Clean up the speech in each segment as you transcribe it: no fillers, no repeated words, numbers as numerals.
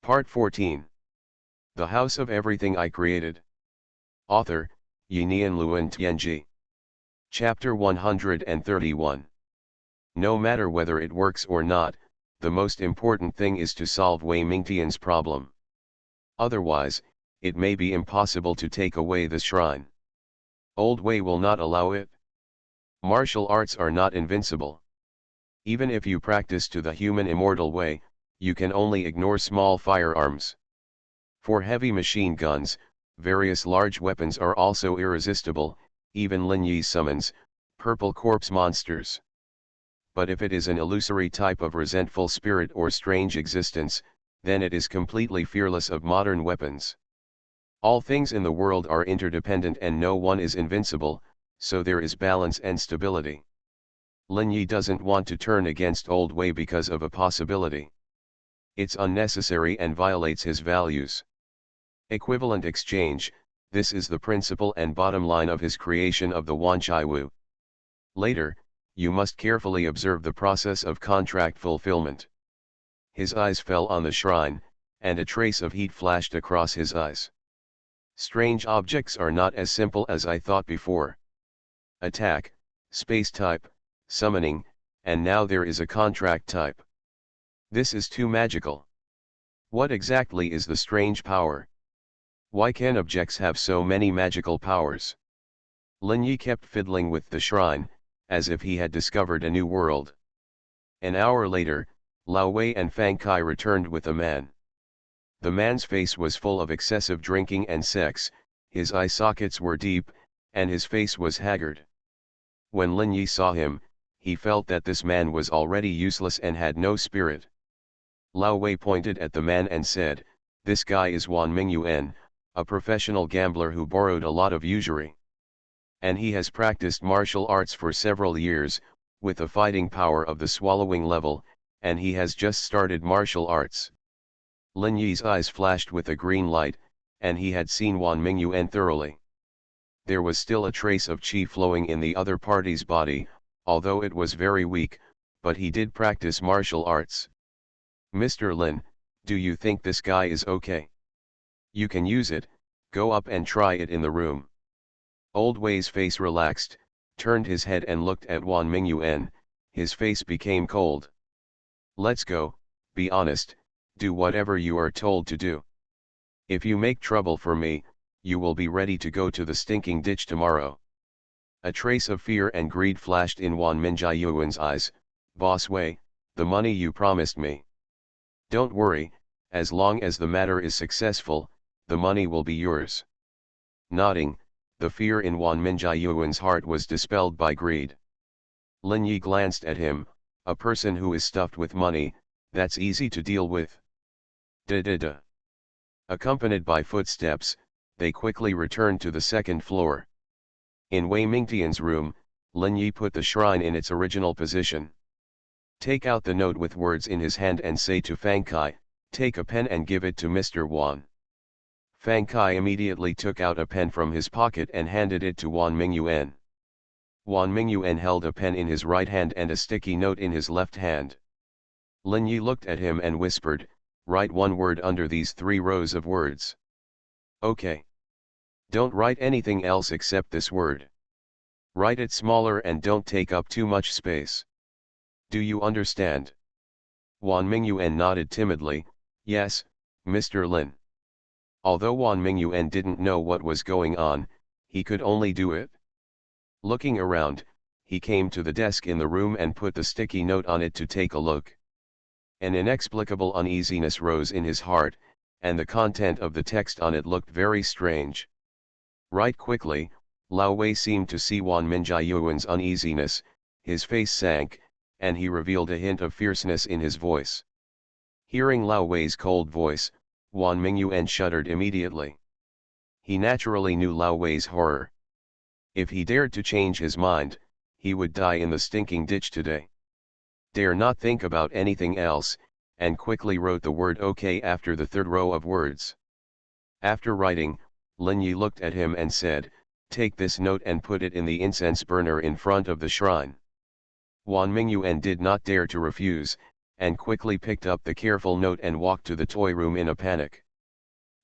Part 14. The House of Everything I Created. Author, Yinian Luan Tianji. Chapter 131. No matter whether it works or not, the most important thing is to solve Wei Mingtian's problem. Otherwise, it may be impossible to take away the shrine. Old Wei will not allow it. Martial arts are not invincible. Even if you practice to the human immortal way, you can only ignore small firearms. For heavy machine guns, various large weapons are also irresistible, even Lin Yi's summons, purple corpse monsters. But if it is an illusory type of resentful spirit or strange existence, then it is completely fearless of modern weapons. All things in the world are interdependent and no one is invincible, so there is balance and stability. Lin Yi doesn't want to turn against Old Wei because of a possibility. It's unnecessary and violates his values. Equivalent exchange, this is the principle and bottom line of his creation of the Wanchai Wu. Later, you must carefully observe the process of contract fulfillment. His eyes fell on the shrine, and a trace of heat flashed across his eyes. Strange objects are not as simple as I thought before. Attack, space type, summoning, and now there is a contract type. This is too magical. What exactly is the strange power? Why can objects have so many magical powers? Lin Yi kept fiddling with the shrine, as if he had discovered a new world. An hour later, Lao Wei and Fang Kai returned with a man. The man's face was full of excessive drinking and sex, his eye sockets were deep, and his face was haggard. When Lin Yi saw him, he felt that this man was already useless and had no spirit. Lao Wei pointed at the man and said, "This guy is Wan Mingyuan, a professional gambler who borrowed a lot of usury. And he has practiced martial arts for several years, with the fighting power of the swallowing level, and he has just started martial arts." Lin Yi's eyes flashed with a green light, and he had seen Wan Mingyuan thoroughly. There was still a trace of qi flowing in the other party's body, although it was very weak, but he did practice martial arts. "Mr. Lin, do you think this guy is okay? You can use it, go up and try it in the room." Old Wei's face relaxed, turned his head and looked at Wan Mingyuan, his face became cold. "Let's go, be honest, do whatever you are told to do. If you make trouble for me, you will be ready to go to the stinking ditch tomorrow." A trace of fear and greed flashed in Wan Mingyuan's eyes. "Boss Wei, the money you promised me. Don't worry, as long as the matter is successful, the money will be yours." Nodding, the fear in Wan Mingyuan's heart was dispelled by greed. Lin Yi glanced at him, "A person who is stuffed with money, that's easy to deal with." Da-da-da. Accompanied by footsteps, they quickly returned to the second floor. In Wei Mingtian's room, Lin Yi put the shrine in its original position. "Take out the note with words in his hand and say to Fang Kai, 'Take a pen and give it to Mr. Wan.'" Fang Kai immediately took out a pen from his pocket and handed it to Wan Mingyuan. Wan Mingyuan held a pen in his right hand and a sticky note in his left hand. Lin Yi looked at him and whispered, "Write one word under these 3 rows of words." "Okay. Don't write anything else except this word. Write it smaller and don't take up too much space. Do you understand?" Wan Mingyuan nodded timidly, "Yes, Mr. Lin." Although Wan Mingyuan didn't know what was going on, he could only do it. Looking around, he came to the desk in the room and put the sticky note on it to take a look. An inexplicable uneasiness rose in his heart, and the content of the text on it looked very strange. Right quickly, Lao Wei seemed to see Wan Mingyuan's uneasiness, his face sank, and he revealed a hint of fierceness in his voice. Hearing Lao Wei's cold voice, Wan Mingyuan shuddered immediately. He naturally knew Lao Wei's horror. If he dared to change his mind, he would die in the stinking ditch today. Dare not think about anything else, and quickly wrote the word "okay" after the 3rd row of words. After writing, Lin Yi looked at him and said, "Take this note and put it in the incense burner in front of the shrine." Wan Mingyuan did not dare to refuse, and quickly picked up the careful note and walked to the toy room in a panic.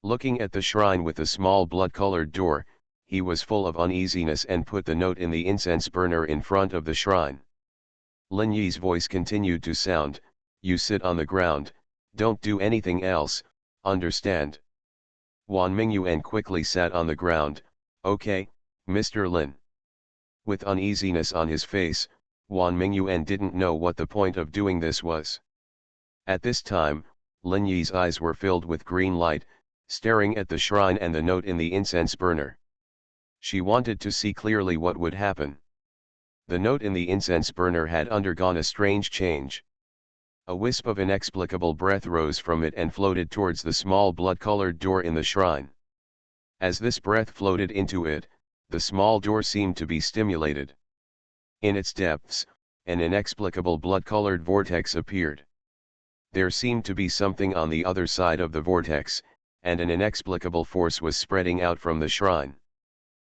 Looking at the shrine with the small blood-colored door, he was full of uneasiness and put the note in the incense burner in front of the shrine. Lin Yi's voice continued to sound, "You sit on the ground, don't do anything else, understand?" Wan Mingyuan quickly sat on the ground. "Okay, Mr. Lin." With uneasiness on his face, Wan Mingyuan didn't know what the point of doing this was. At this time, Lin Yi's eyes were filled with green light, staring at the shrine and the note in the incense burner. She wanted to see clearly what would happen. The note in the incense burner had undergone a strange change. A wisp of inexplicable breath rose from it and floated towards the small blood-colored door in the shrine. As this breath floated into it, the small door seemed to be stimulated. In its depths, an inexplicable blood-colored vortex appeared. There seemed to be something on the other side of the vortex, and an inexplicable force was spreading out from the shrine.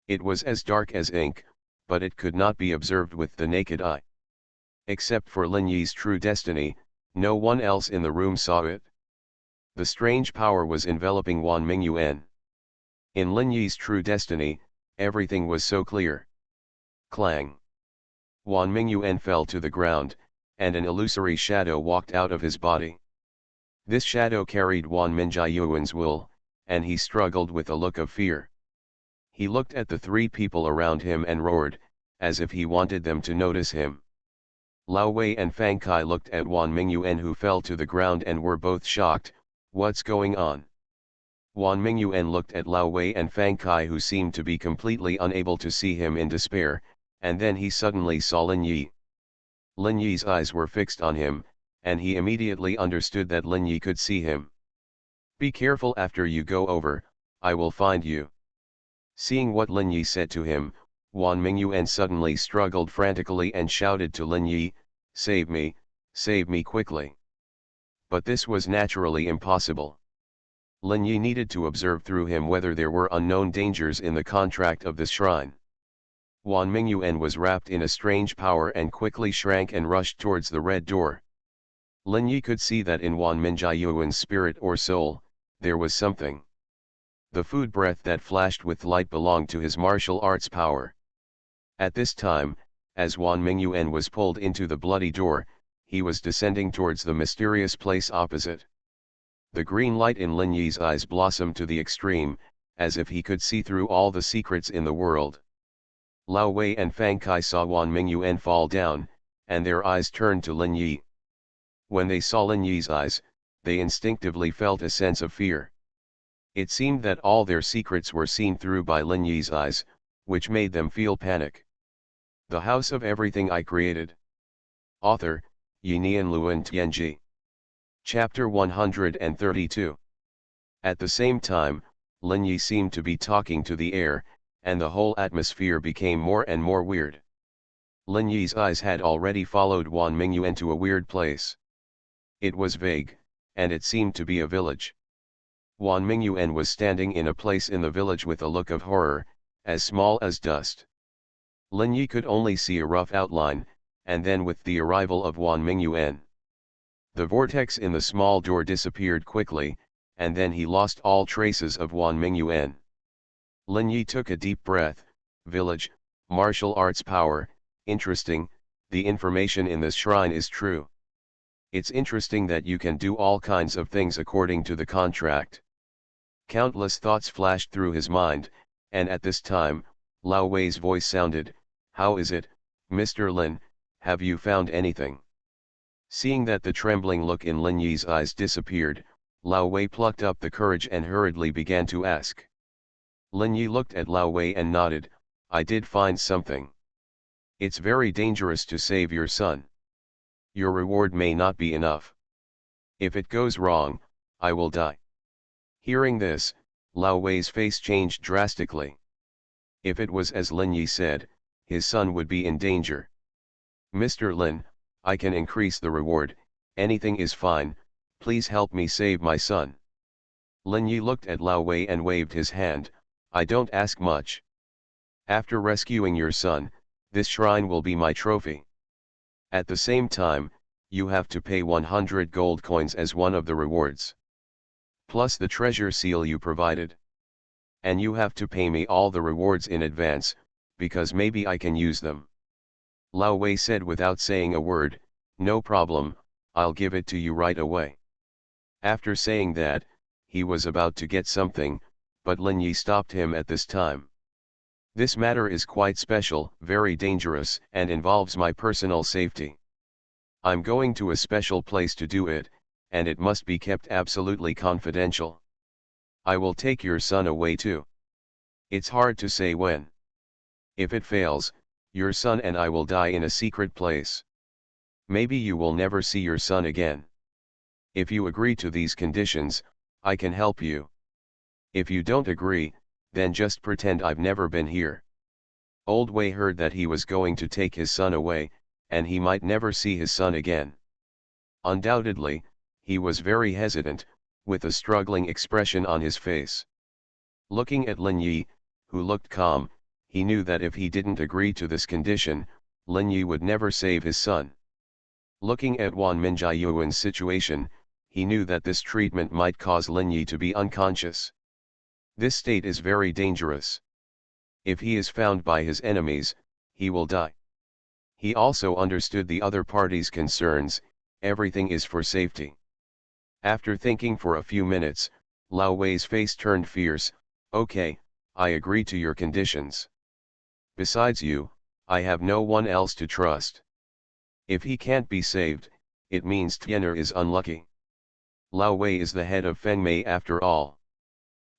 It was as dark as ink, but it could not be observed with the naked eye. Except for Lin Yi's true destiny, no one else in the room saw it. The strange power was enveloping Wan Mingyuan. In Lin Yi's true destiny, everything was so clear. Clang! Wan Mingyuan fell to the ground, and an illusory shadow walked out of his body. This shadow carried Wan Mingyuan's wool, and he struggled with a look of fear. He looked at the three people around him and roared, as if he wanted them to notice him. Lao Wei and Fang Kai looked at Wan Mingyuan, who fell to the ground, and were both shocked. "What's going on?" Wan Mingyuan looked at Lao Wei and Fang Kai, who seemed to be completely unable to see him, in despair, and then he suddenly saw Lin Yi. Lin Yi's eyes were fixed on him, and he immediately understood that Lin Yi could see him. "Be careful after you go over, I will find you." Seeing what Lin Yi said to him, Wan Mingyuan suddenly struggled frantically and shouted to Lin Yi, save me quickly." But this was naturally impossible. Lin Yi needed to observe through him whether there were unknown dangers in the contract of the shrine. Wan Mingyuan was wrapped in a strange power and quickly shrank and rushed towards the red door. Lin Yi could see that in Wan Mingyuan's spirit or soul, there was something. The food breath that flashed with light belonged to his martial arts power. At this time, as Wan Mingyuan was pulled into the bloody door, he was descending towards the mysterious place opposite. The green light in Lin Yi's eyes blossomed to the extreme, as if he could see through all the secrets in the world. Lao Wei and Fang Kai saw Wan Mingyuan fall down, and their eyes turned to Lin Yi. When they saw Lin Yi's eyes, they instinctively felt a sense of fear. It seemed that all their secrets were seen through by Lin Yi's eyes, which made them feel panic. The House of Everything I Created. Author, Yinian Luan Tianji. Chapter 132. At the same time, Lin Yi seemed to be talking to the air, and the whole atmosphere became more and more weird. Lin Yi's eyes had already followed Wan Mingyuan to a weird place. It was vague, and it seemed to be a village. Wan Mingyuan was standing in a place in the village with a look of horror, as small as dust. Lin Yi could only see a rough outline, and then with the arrival of Wan Mingyuan, the vortex in the small door disappeared quickly, and then he lost all traces of Wan Mingyuan. Lin Yi took a deep breath. Village, martial arts power, interesting, the information in this shrine is true. It's interesting that you can do all kinds of things according to the contract. Countless thoughts flashed through his mind, and at this time, Lao Wei's voice sounded, "How is it, Mr. Lin, have you found anything?" Seeing that the trembling look in Lin Yi's eyes disappeared, Lao Wei plucked up the courage and hurriedly began to ask. Lin Yi looked at Lao Wei and nodded, "I did find something. It's very dangerous to save your son. Your reward may not be enough. If it goes wrong, I will die." Hearing this, Lao Wei's face changed drastically. If it was as Lin Yi said, his son would be in danger. "Mr. Lin, I can increase the reward, anything is fine, please help me save my son." Lin Yi looked at Lao Wei and waved his hand, "I don't ask much. After rescuing your son, this shrine will be my trophy." At the same time, you have to pay 100 gold coins as one of the rewards. Plus the treasure seal you provided. And you have to pay me all the rewards in advance, because maybe I can use them. Lao Wei said without saying a word, no problem, I'll give it to you right away. After saying that, he was about to get something, but Lin Yi stopped him at this time. This matter is quite special, very dangerous, and involves my personal safety. I'm going to a special place to do it, and it must be kept absolutely confidential. I will take your son away too. It's hard to say when. If it fails, your son and I will die in a secret place. Maybe you will never see your son again. If you agree to these conditions, I can help you. If you don't agree, then just pretend I've never been here. Old Wei heard that he was going to take his son away, and he might never see his son again. Undoubtedly, he was very hesitant, with a struggling expression on his face. Looking at Lin Yi, who looked calm, he knew that if he didn't agree to this condition, Lin Yi would never save his son. Looking at Wan Minjiayuan's situation, he knew that this treatment might cause Lin Yi to be unconscious. This state is very dangerous. If he is found by his enemies, he will die. He also understood the other party's concerns, everything is for safety. After thinking for a few minutes, Lao Wei's face turned fierce. Okay, I agree to your conditions. Besides you, I have no one else to trust. If he can't be saved, it means Tian'er is unlucky. Lao Wei is the head of Fengmei after all.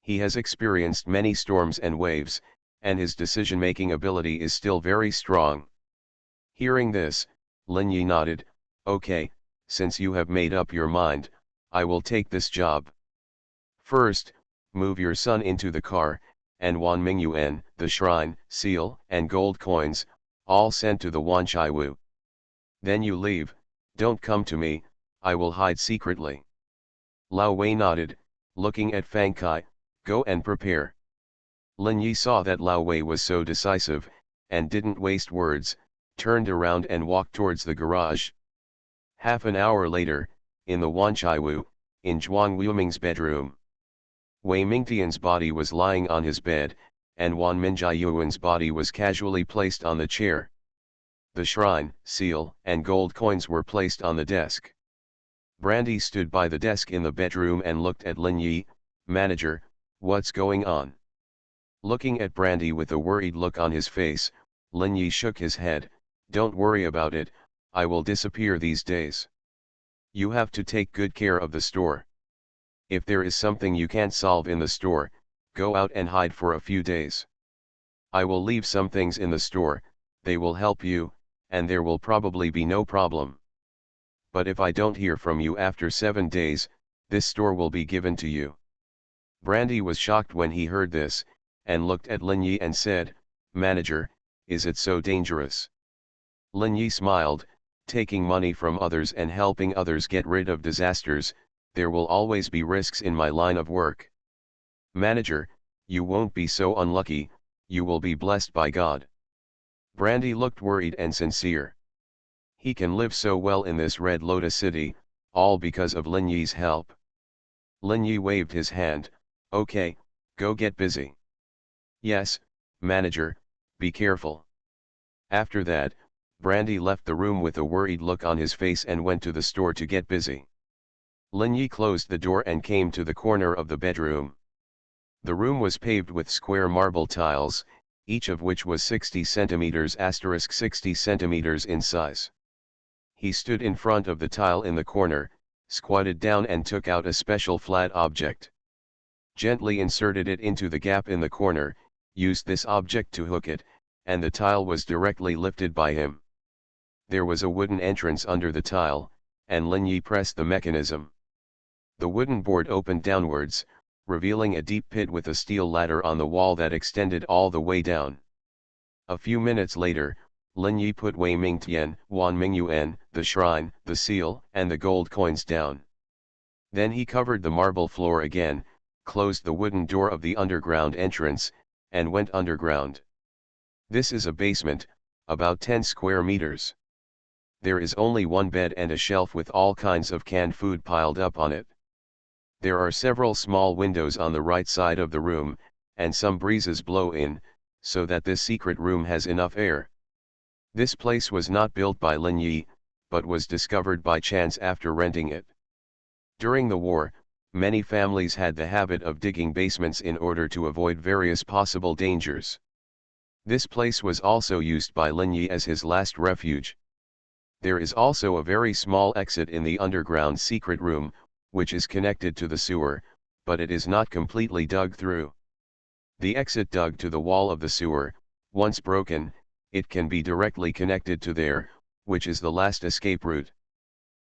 He has experienced many storms and waves, and his decision-making ability is still very strong. Hearing this, Lin Yi nodded, okay, since you have made up your mind, I will take this job. First, move your son into the car, and Wan Mingyuan, the shrine, seal, and gold coins, all sent to the Wanchaiwu. Then you leave, don't come to me, I will hide secretly. Lao Wei nodded, looking at Fang Kai, go and prepare. Lin Yi saw that Lao Wei was so decisive, and didn't waste words, turned around and walked towards the garage. Half an hour later, in the Wanchaiwu, in Zhuang Wuming's bedroom. Wei Mingtian's body was lying on his bed, and Wan Minjiayuan's body was casually placed on the chair. The shrine, seal, and gold coins were placed on the desk. Brandy stood by the desk in the bedroom and looked at Lin Yi. Manager, what's going on? Looking at Brandy with a worried look on his face, Lin Yi shook his head, don't worry about it, I will disappear these days. You have to take good care of the store. If there is something you can't solve in the store, go out and hide for a few days. I will leave some things in the store, they will help you, and there will probably be no problem. But if I don't hear from you after 7 days, this store will be given to you. Brandy was shocked when he heard this, and looked at Lin Yi and said, Manager, is it so dangerous? Lin Yi smiled, taking money from others and helping others get rid of disasters, there will always be risks in my line of work. Manager, you won't be so unlucky, you will be blessed by God. Brandy looked worried and sincere. He can live so well in this Red Lotus city, all because of Lin Yi's help. Lin Yi waved his hand, okay, go get busy. Yes, manager, be careful. After that, Brandy left the room with a worried look on his face and went to the store to get busy. Lin Yi closed the door and came to the corner of the bedroom. The room was paved with square marble tiles, each of which was 60 centimeters * 60 centimeters in size. He stood in front of the tile in the corner, squatted down and took out a special flat object. Gently inserted it into the gap in the corner, used this object to hook it, and the tile was directly lifted by him. There was a wooden entrance under the tile, and Lin Yi pressed the mechanism. The wooden board opened downwards, revealing a deep pit with a steel ladder on the wall that extended all the way down. A few minutes later, Lin Yi put Wei Mingtian, Wan Mingyuan, the shrine, the seal, and the gold coins down. Then he covered the marble floor again, closed the wooden door of the underground entrance, and went underground. This is a basement, about 10 square meters. There is only one bed and a shelf with all kinds of canned food piled up on it. There are several small windows on the right side of the room, and some breezes blow in, so that this secret room has enough air. This place was not built by Lin Yi, but was discovered by chance after renting it. During the war, many families had the habit of digging basements in order to avoid various possible dangers. This place was also used by Lin Yi as his last refuge. There is also a very small exit in the underground secret room, which is connected to the sewer, but it is not completely dug through. The exit dug to the wall of the sewer, once broken, it can be directly connected to there, which is the last escape route.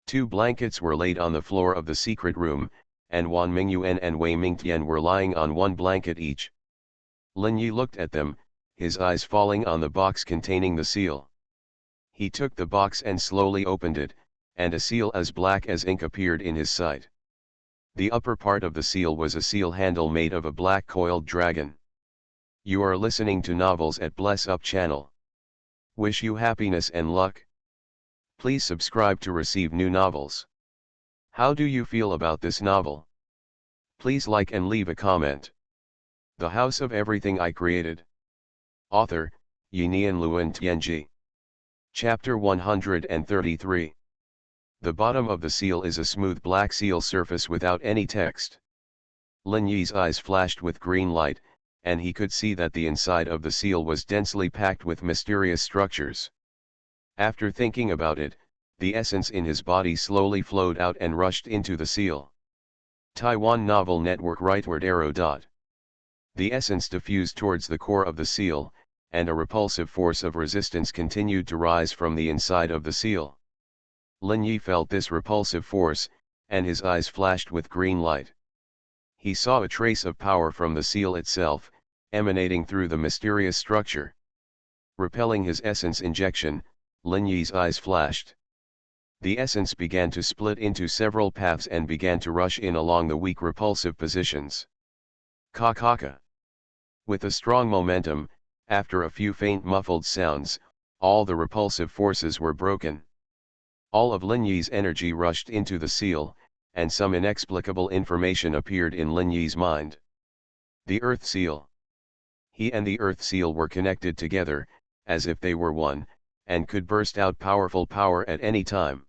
2 blankets were laid on the floor of the secret room, and Wan Mingyuan and Wei Mingtian were lying on 1 blanket each. Lin Yi looked at them, his eyes falling on the box containing the seal. He took the box and slowly opened it, and a seal as black as ink appeared in his sight. The upper part of the seal was a seal handle made of a black coiled dragon. You are listening to Novels at Bless Up channel. Wish you happiness and luck. Please subscribe to receive new novels. How do you feel about this novel? Please like and leave a comment. The House of Everything I Created. Author, Yinian Luan Tianji. Chapter 133. The bottom of the seal is a smooth black seal surface without any text. Lin Yi's eyes flashed with green light, and he could see that the inside of the seal was densely packed with mysterious structures. After thinking about it, the essence in his body slowly flowed out and rushed into the seal. Taiwan Novel Network rightward arrow dot. The essence diffused towards the core of the seal, and a repulsive force of resistance continued to rise from the inside of the seal. Lin Yi felt this repulsive force, and his eyes flashed with green light. He saw a trace of power from the seal itself, emanating through the mysterious structure. Repelling his essence injection, Lin Yi's eyes flashed. The essence began to split into several paths and began to rush in along the weak repulsive positions. Ka. With a strong momentum, after a few faint muffled sounds, all the repulsive forces were broken. All of Lin Yi's energy rushed into the seal, and some inexplicable information appeared in Lin Yi's mind. The Earth Seal. He and the Earth Seal were connected together, as if they were one, and could burst out powerful power at any time.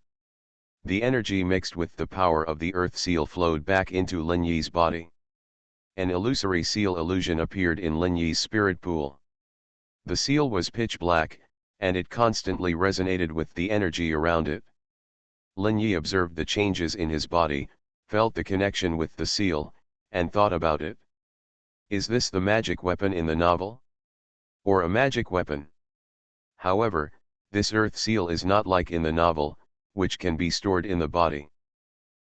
The energy mixed with the power of the Earth Seal flowed back into Lin Yi's body. An illusory seal illusion appeared in Lin Yi's spirit pool. The seal was pitch black, and it constantly resonated with the energy around it. Lin Yi observed the changes in his body, felt the connection with the seal, and thought about it. Is this the magic weapon in the novel? Or a magic weapon? However, this earth seal is not like in the novel, which can be stored in the body.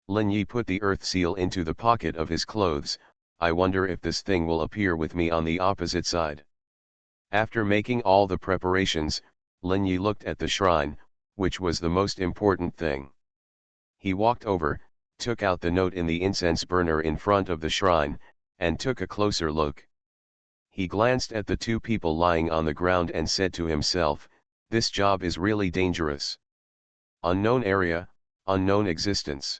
Lin Yi put the earth seal into the pocket of his clothes. I wonder if this thing will appear with me on the opposite side. After making all the preparations, Lin Yi looked at the shrine, which was the most important thing. He walked over, took out the note in the incense burner in front of the shrine, and took a closer look. He glanced at the 2 people lying on the ground and said to himself, this job is really dangerous. Unknown area, unknown existence.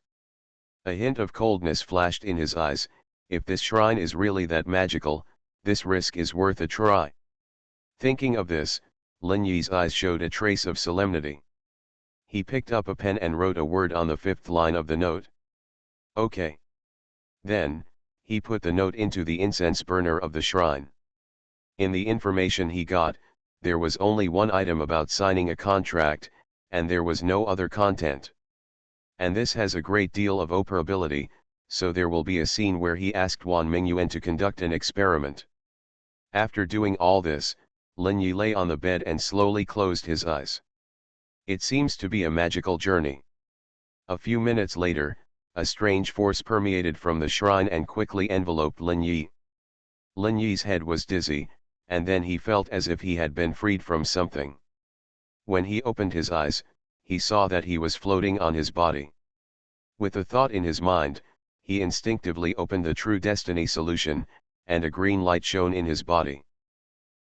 A hint of coldness flashed in his eyes. If this shrine is really that magical, this risk is worth a try. Thinking of this, Lin Yi's eyes showed a trace of solemnity. He picked up a pen and wrote a word on the 5th line of the note. Okay. Then, he put the note into the incense burner of the shrine. In the information he got, there was only one item about signing a contract, and there was no other content. And this has a great deal of operability, so there will be a scene where he asked Wan Mingyuan to conduct an experiment. After doing all this, Lin Yi lay on the bed and slowly closed his eyes. It seems to be a magical journey. A few minutes later, a strange force permeated from the shrine and quickly enveloped Lin Yi. Lin Yi's head was dizzy, and then he felt as if he had been freed from something. When he opened his eyes, he saw that he was floating on his body. With a thought in his mind, he instinctively opened the True Destiny solution, and a green light shone in his body.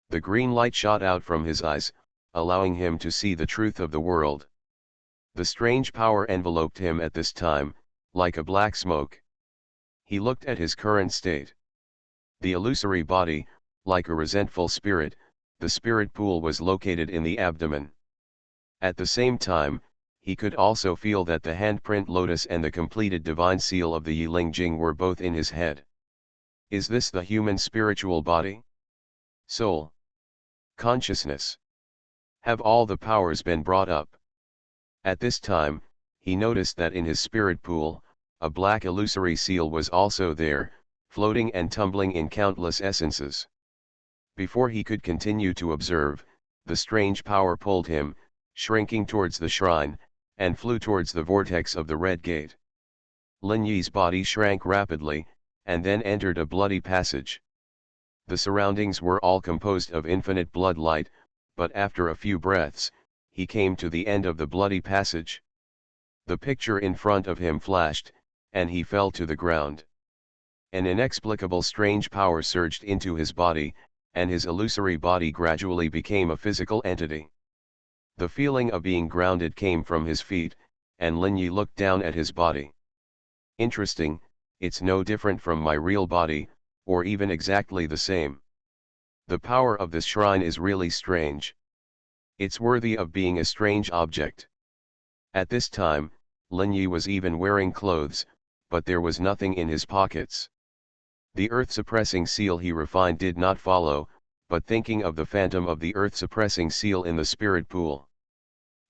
The green light shot out from his eyes, allowing him to see the truth of the world. The strange power enveloped him at this time, like a black smoke. He looked at his current state. The illusory body, like a resentful spirit, the spirit pool was located in the abdomen. At the same time, he could also feel that the handprint lotus and the completed divine seal of the Yiling Jing were both in his head. Is this the human spiritual body? Soul? Consciousness? Have all the powers been brought up? At this time, he noticed that in his spirit pool, a black illusory seal was also there, floating and tumbling in countless essences. Before he could continue to observe, the strange power pulled him, shrinking towards the shrine, and flew towards the vortex of the red gate. Lin Yi's body shrank rapidly, and then entered a bloody passage. The surroundings were all composed of infinite blood light, but after a few breaths, he came to the end of the bloody passage. The picture in front of him flashed, and he fell to the ground. An inexplicable strange power surged into his body, and his illusory body gradually became a physical entity. The feeling of being grounded came from his feet, and Lin Yi looked down at his body. Interesting, it's no different from my real body, or even exactly the same. The power of this shrine is really strange. It's worthy of being a strange object. At this time, Lin Yi was even wearing clothes, but there was nothing in his pockets. The earth-suppressing seal he refined did not follow, but thinking of the phantom of the earth-suppressing seal in the spirit pool.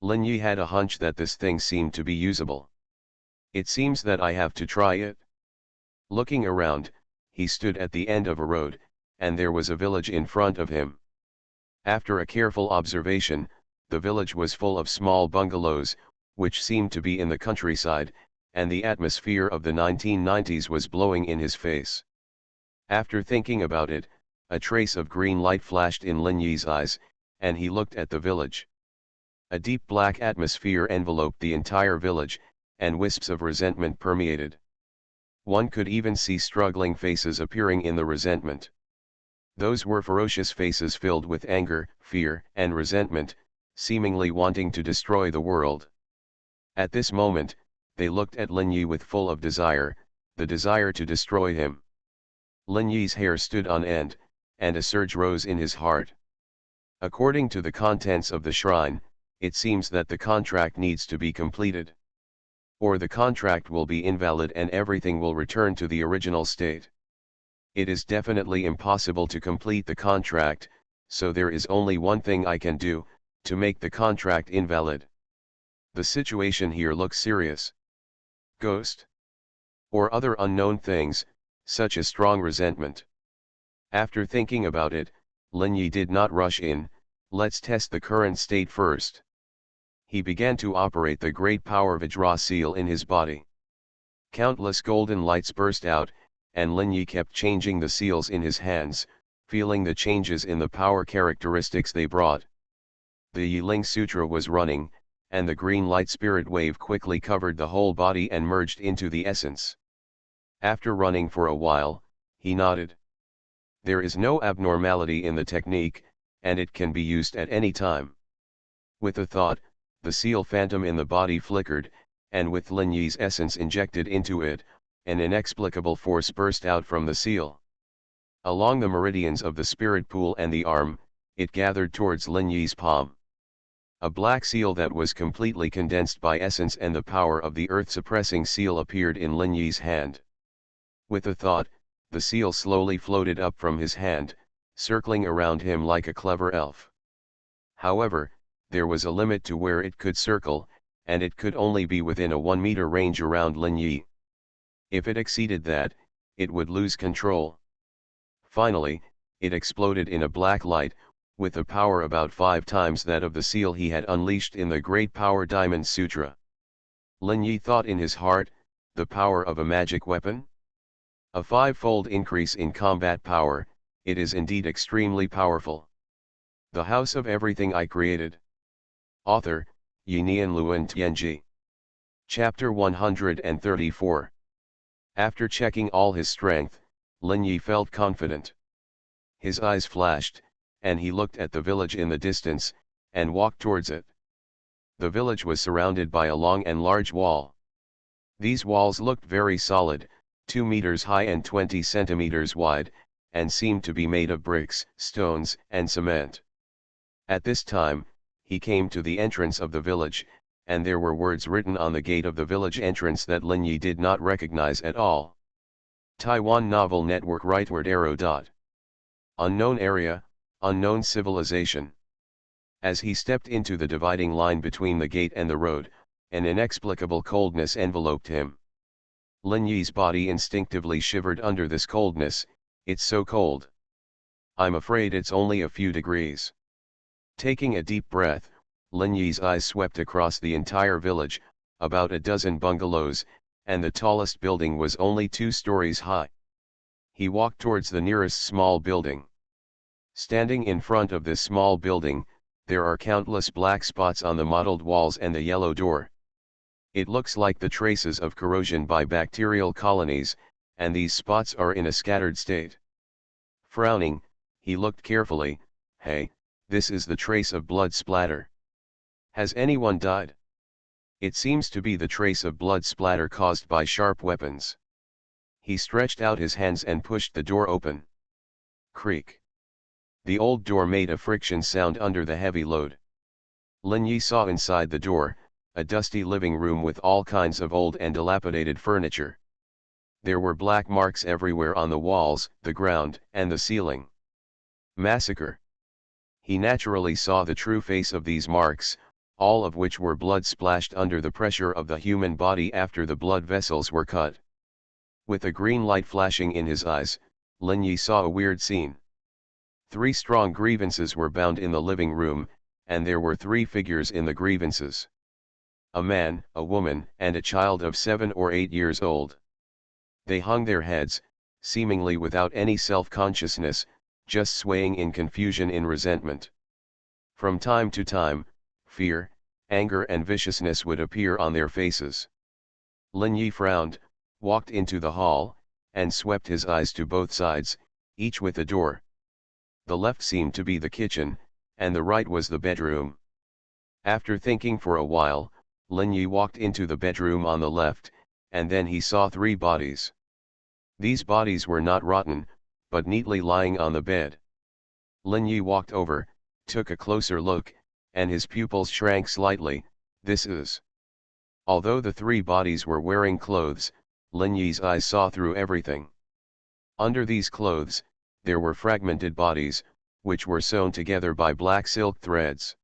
Lin Yi had a hunch that this thing seemed to be usable. It seems that I have to try it. Looking around, he stood at the end of a road, and there was a village in front of him. After a careful observation, the village was full of small bungalows, which seemed to be in the countryside, and the atmosphere of the 1990s was blowing in his face. After thinking about it, a trace of green light flashed in Lin Yi's eyes, and he looked at the village. A deep black atmosphere enveloped the entire village, and wisps of resentment permeated. One could even see struggling faces appearing in the resentment. Those were ferocious faces filled with anger, fear, and resentment, seemingly wanting to destroy the world. At this moment, they looked at Lin Yi with full of desire, the desire to destroy him. Lin Yi's hair stood on end, and a surge rose in his heart. According to the contents of the shrine, it seems that the contract needs to be completed. Or the contract will be invalid and everything will return to the original state. It is definitely impossible to complete the contract, so there is only one thing I can do, to make the contract invalid. The situation here looks serious. Ghost? Or other unknown things, such as strong resentment. After thinking about it, Lin Yi did not rush in, let's test the current state first. He began to operate the great power Vajra seal in his body. Countless golden lights burst out, and Lin Yi kept changing the seals in his hands, feeling the changes in the power characteristics they brought. The Yiling Sutra was running, and the green light spirit wave quickly covered the whole body and merged into the essence. After running for a while, he nodded. There is no abnormality in the technique, and it can be used at any time. With a thought, the seal phantom in the body flickered, and with Lin Yi's essence injected into it, an inexplicable force burst out from the seal. Along the meridians of the spirit pool and the arm, it gathered towards Lin Yi's palm. A black seal that was completely condensed by essence and the power of the earth-suppressing seal appeared in Lin Yi's hand. With a thought, the seal slowly floated up from his hand, circling around him like a clever elf. However, there was a limit to where it could circle, and it could only be within a 1-meter range around Lin Yi. If it exceeded that, it would lose control. Finally, it exploded in a black light, with a power about 5 times that of the seal he had unleashed in the Great Power Diamond Sutra. Lin Yi thought in his heart, the power of a magic weapon? A 5-fold increase in combat power, it is indeed extremely powerful. The House of Everything I Created. Author, Yinian Luan Tianji. Chapter 134. After checking all his strength, Lin Yi felt confident. His eyes flashed, and he looked at the village in the distance, and walked towards it. The village was surrounded by a long and large wall. These walls looked very solid, 2 meters high and 20 centimeters wide, and seemed to be made of bricks, stones, and cement. At this time, he came to the entrance of the village, and there were words written on the gate of the village entrance that Lin Yi did not recognize at all. Taiwan Novel Network rightward arrow dot. Unknown area, unknown civilization. As he stepped into the dividing line between the gate and the road, an inexplicable coldness enveloped him. Lin Yi's body instinctively shivered under this coldness. It's so cold. I'm afraid it's only a few degrees. Taking a deep breath, Lin Yi's eyes swept across the entire village, about a dozen bungalows, and the tallest building was only 2 stories high. He walked towards the nearest small building. Standing in front of this small building, there are countless black spots on the mottled walls and the yellow door. It looks like the traces of corrosion by bacterial colonies, and these spots are in a scattered state. Frowning, he looked carefully. Hey, this is the trace of blood splatter. Has anyone died? It seems to be the trace of blood splatter caused by sharp weapons. He stretched out his hands and pushed the door open. Creak. The old door made a friction sound under the heavy load. Lin Yi saw inside the door, a dusty living room with all kinds of old and dilapidated furniture. There were black marks everywhere on the walls, the ground, and the ceiling. Massacre. He naturally saw the true face of these marks, all of which were blood splashed under the pressure of the human body after the blood vessels were cut. With a green light flashing in his eyes, Lin Yi saw a weird scene. 3 strong grievances were bound in the living room, and there were 3 figures in the grievances. A man, a woman, and a child of 7 or 8 years old. They hung their heads, seemingly without any self-consciousness, just swaying in confusion in resentment. From time to time, fear, anger and viciousness would appear on their faces. Lin Yi frowned, walked into the hall, and swept his eyes to both sides, each with a door. The left seemed to be the kitchen, and the right was the bedroom. After thinking for a while, Lin Yi walked into the bedroom on the left, and then he saw 3 bodies. These bodies were not rotten, but neatly lying on the bed. Lin Yi walked over, took a closer look, and his pupils shrank slightly. This is. Although the 3 bodies were wearing clothes, Lin Yi's eyes saw through everything. Under these clothes, there were fragmented bodies, which were sewn together by black silk threads.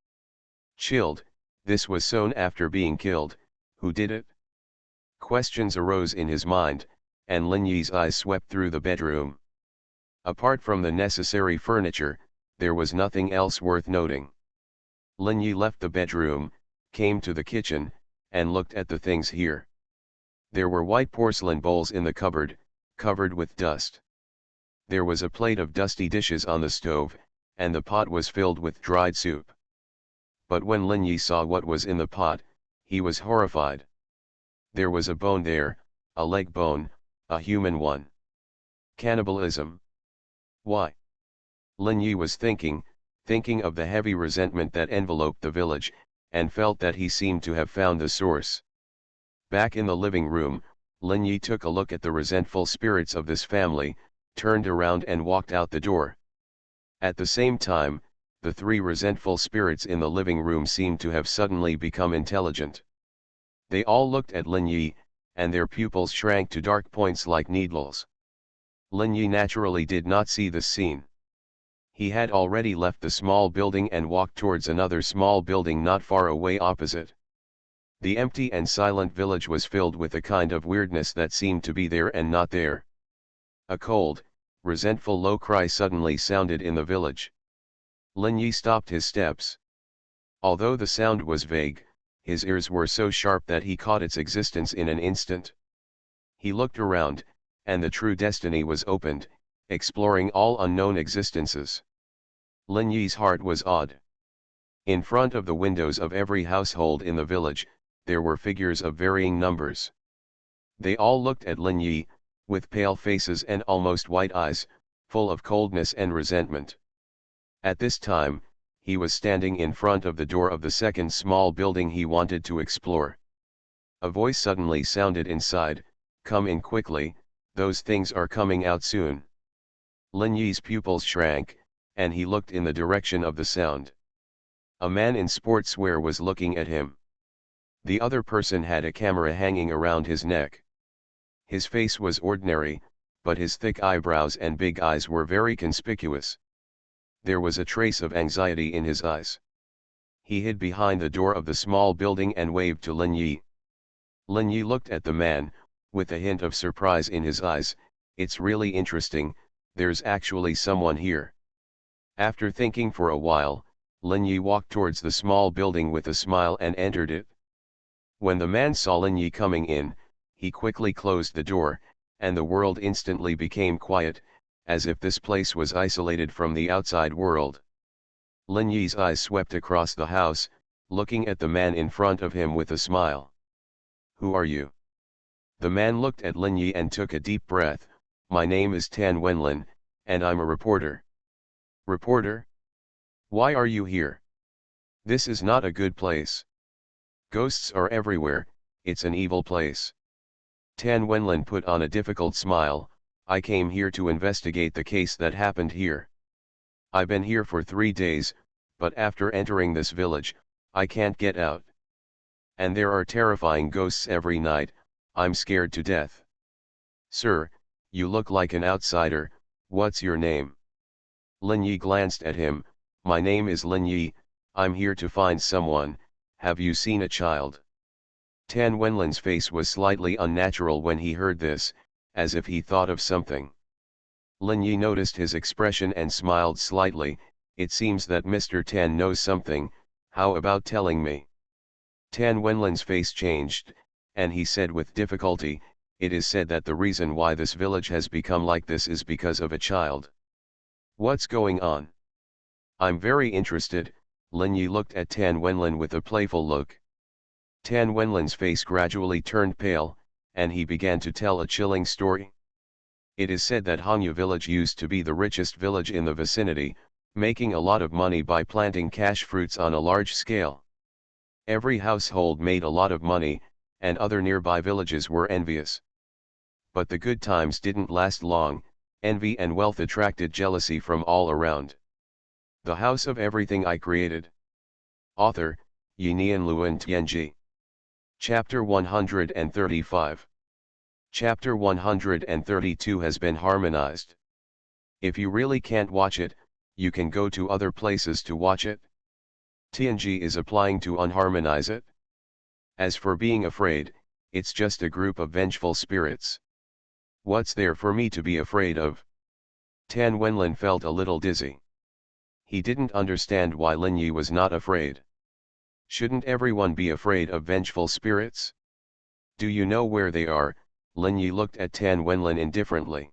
Chilled, this was sewn after being killed. Who did it? Questions arose in his mind, and Lin Yi's eyes swept through the bedroom. Apart from the necessary furniture, there was nothing else worth noting. Lin Yi left the bedroom, came to the kitchen, and looked at the things here. There were white porcelain bowls in the cupboard, covered with dust. There was a plate of dusty dishes on the stove, and the pot was filled with dried soup. But when Lin Yi saw what was in the pot, he was horrified. There was a bone there, a leg bone, a human one. Cannibalism. Why? Lin Yi was thinking of the heavy resentment that enveloped the village, and felt that he seemed to have found the source. Back in the living room, Lin Yi took a look at the resentful spirits of this family, turned around and walked out the door. At the same time, the 3 resentful spirits in the living room seemed to have suddenly become intelligent. They all looked at Lin Yi, and their pupils shrank to dark points like needles. Lin Yi naturally did not see this scene. He had already left the small building and walked towards another small building not far away opposite. The empty and silent village was filled with a kind of weirdness that seemed to be there and not there. A cold, resentful low cry suddenly sounded in the village. Lin Yi stopped his steps. Although the sound was vague, his ears were so sharp that he caught its existence in an instant. He looked around, and the true destiny was opened, exploring all unknown existences. Lin Yi's heart was awed. In front of the windows of every household in the village, there were figures of varying numbers. They all looked at Lin Yi, with pale faces and almost white eyes, full of coldness and resentment. At this time, he was standing in front of the door of the second small building he wanted to explore. A voice suddenly sounded inside, "Come in quickly, those things are coming out soon." Lin Yi's pupils shrank, and he looked in the direction of the sound. A man in sportswear was looking at him. The other person had a camera hanging around his neck. His face was ordinary, but his thick eyebrows and big eyes were very conspicuous. There was a trace of anxiety in his eyes. He hid behind the door of the small building and waved to Lin Yi. Lin Yi looked at the man, with a hint of surprise in his eyes. "It's really interesting, there's actually someone here." After thinking for a while, Lin Yi walked towards the small building with a smile and entered it. When the man saw Lin Yi coming in, he quickly closed the door, and the world instantly became quiet, as if this place was isolated from the outside world. Lin Yi's eyes swept across the house, looking at the man in front of him with a smile. "Who are you?" The man looked at Lin Yi and took a deep breath. "My name is Tan Wenlin, and I'm a reporter." "Reporter? Why are you here? This is not a good place. Ghosts are everywhere, it's an evil place." Tan Wenlin put on a difficult smile. "I came here to investigate the case that happened here. I've been here for 3 days, but after entering this village, I can't get out. And there are terrifying ghosts every night, I'm scared to death." "Sir, you look like an outsider, what's your name?" Lin Yi glanced at him. "My name is Lin Yi, I'm here to find someone. Have you seen a child?" Tan Wenlin's face was slightly unnatural when he heard this, as if he thought of something. Lin Yi noticed his expression and smiled slightly. "It seems that Mr. Tan knows something, how about telling me?" Tan Wenlin's face changed, and he said with difficulty, "It is said that the reason why this village has become like this is because of a child." "What's going on?" "I'm very interested." Lin Yi looked at Tan Wenlin with a playful look. Tan Wenlin's face gradually turned pale, and he began to tell a chilling story. It is said that Hangyu village used to be the richest village in the vicinity, making a lot of money by planting cash fruits on a large scale. Every household made a lot of money, and other nearby villages were envious. But the good times didn't last long. Envy and wealth attracted jealousy from all around. The House of Everything I Created. Author, Yinian Luan Tianji. Chapter 135. Chapter 132 has been harmonized. If you really can't watch it, you can go to other places to watch it. Tianji is applying to unharmonize it. As for being afraid, it's just a group of vengeful spirits. What's there for me to be afraid of? Tan Wenlin felt a little dizzy. He didn't understand why Lin Yi was not afraid. Shouldn't everyone be afraid of vengeful spirits? "Do you know where they are?" Lin Yi looked at Tan Wenlin indifferently.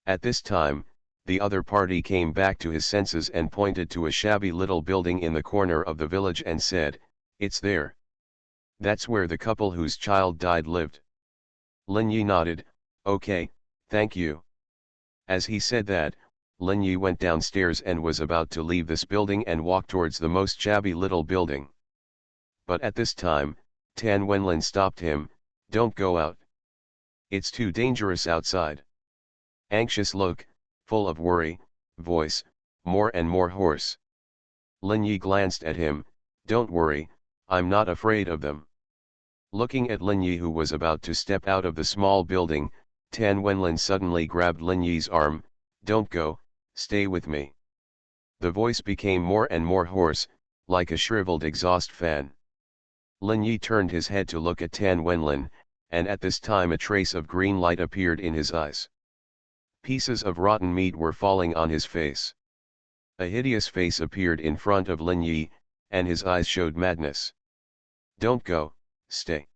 At this time, the other party came back to his senses and pointed to a shabby little building in the corner of the village and said, "It's there. That's where the couple whose child died lived." Lin Yi nodded. "Okay, thank you." As he said that, Lin Yi went downstairs and was about to leave this building and walk towards the most shabby little building. But at this time, Tan Wenlin stopped him. "Don't go out. It's too dangerous outside." Anxious look, full of worry, voice, more and more hoarse. Lin Yi glanced at him. "Don't worry, I'm not afraid of them." Looking at Lin Yi, who was about to step out of the small building, Tan Wenlin suddenly grabbed Lin Yi's arm. "Don't go, stay with me." The voice became more and more hoarse, like a shriveled exhaust fan. Lin Yi turned his head to look at Tan Wenlin, and at this time a trace of green light appeared in his eyes. Pieces of rotten meat were falling on his face. A hideous face appeared in front of Lin Yi, and his eyes showed madness. "Don't go, stay."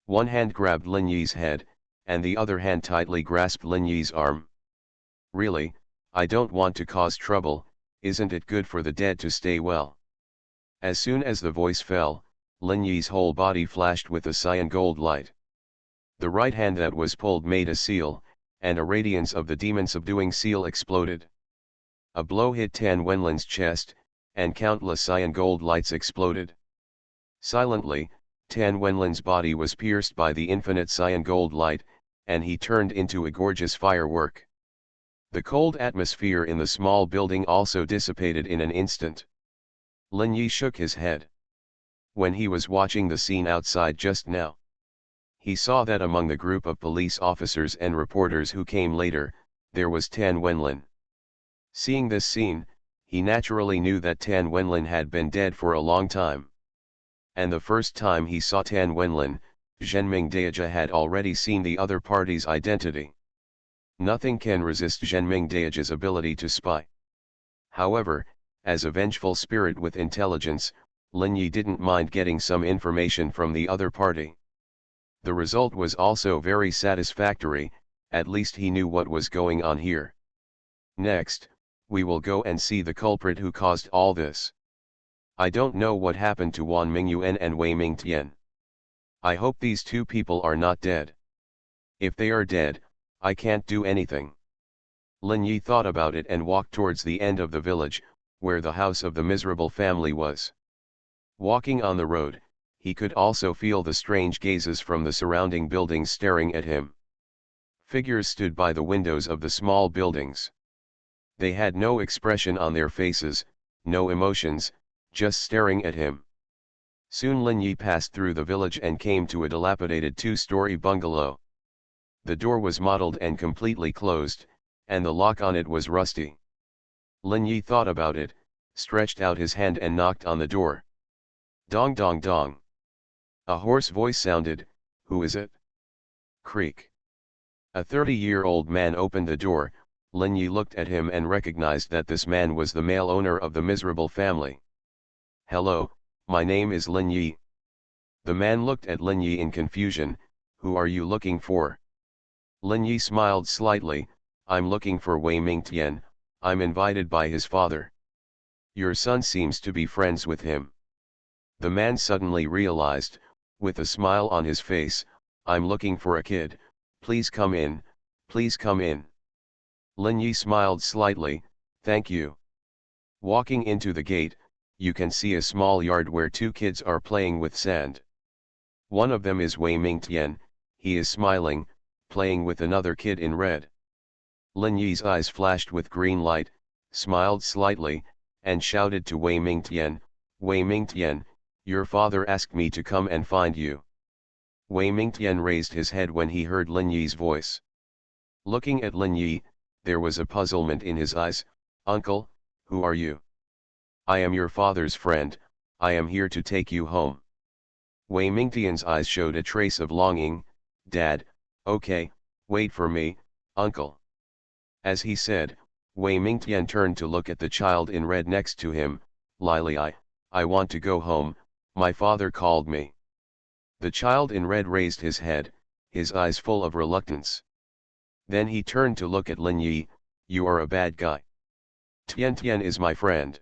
One hand grabbed Lin Yi's head, and the other hand tightly grasped Lin Yi's arm. "Really, I don't want to cause trouble, isn't it good for the dead to stay well?" As soon as the voice fell, Lin Yi's whole body flashed with a cyan gold light. The right hand that was pulled made a seal, and a radiance of the demon subduing seal exploded. A blow hit Tan Wenlin's chest, and countless cyan gold lights exploded. Silently, Tan Wenlin's body was pierced by the infinite cyan gold light, and he turned into a gorgeous firework. The cold atmosphere in the small building also dissipated in an instant. Lin Yi shook his head. When he was watching the scene outside just now, he saw that among the group of police officers and reporters who came later, there was Tan Wenlin. Seeing this scene, he naturally knew that Tan Wenlin had been dead for a long time. And the first time he saw Tan Wenlin, Zhenming Daija had already seen the other party's identity. Nothing can resist Zhenming Daija's ability to spy. However, as a vengeful spirit with intelligence, Lin Yi didn't mind getting some information from the other party. The result was also very satisfactory, at least he knew what was going on here. Next, we will go and see the culprit who caused all this. I don't know what happened to Wan Mingyuan and Wei Mingtian. I hope these two people are not dead. If they are dead, I can't do anything. Lin Yi thought about it and walked towards the end of the village, where the house of the miserable family was. Walking on the road, he could also feel the strange gazes from the surrounding buildings staring at him. Figures stood by the windows of the small buildings. They had no expression on their faces, no emotions, just staring at him. Soon Lin Yi passed through the village and came to a dilapidated two-story bungalow. The door was mottled and completely closed, and the lock on it was rusty. Lin Yi thought about it, stretched out his hand and knocked on the door. Dong dong dong. A hoarse voice sounded, "Who is it?" Creak. A 30-year-old man opened the door. Lin Yi looked at him and recognized that this man was the male owner of the miserable family. "Hello, my name is Lin Yi." The man looked at Lin Yi in confusion. "Who are you looking for?" Lin Yi smiled slightly. "I'm looking for Wei Mingtian. I'm invited by his father." "Your son seems to be friends with him." The man suddenly realized, with a smile on his face, "I'm looking for a kid. Please come in, please come in." Lin Yi smiled slightly. "Thank you." Walking into the gate, you can see a small yard where two kids are playing with sand. One of them is Wei Mingtian. He is smiling, playing with another kid in red. Lin Yi's eyes flashed with green light, smiled slightly, and shouted to Wei Mingtian, "Wei Mingtian, your father asked me to come and find you." Wei Mingtian raised his head when he heard Lin Yi's voice. Looking at Lin Yi, there was a puzzlement in his eyes. "Uncle, who are you?" "I am your father's friend. I am here to take you home." Wei Mingtian's eyes showed a trace of longing. "Dad, okay, wait for me, uncle." As he said, Wei Mingtian turned to look at the child in red next to him. "Lily, I want to go home, my father called me." The child in red raised his head, his eyes full of reluctance. Then he turned to look at Lin Yi. "You are a bad guy. Tian Tian is my friend."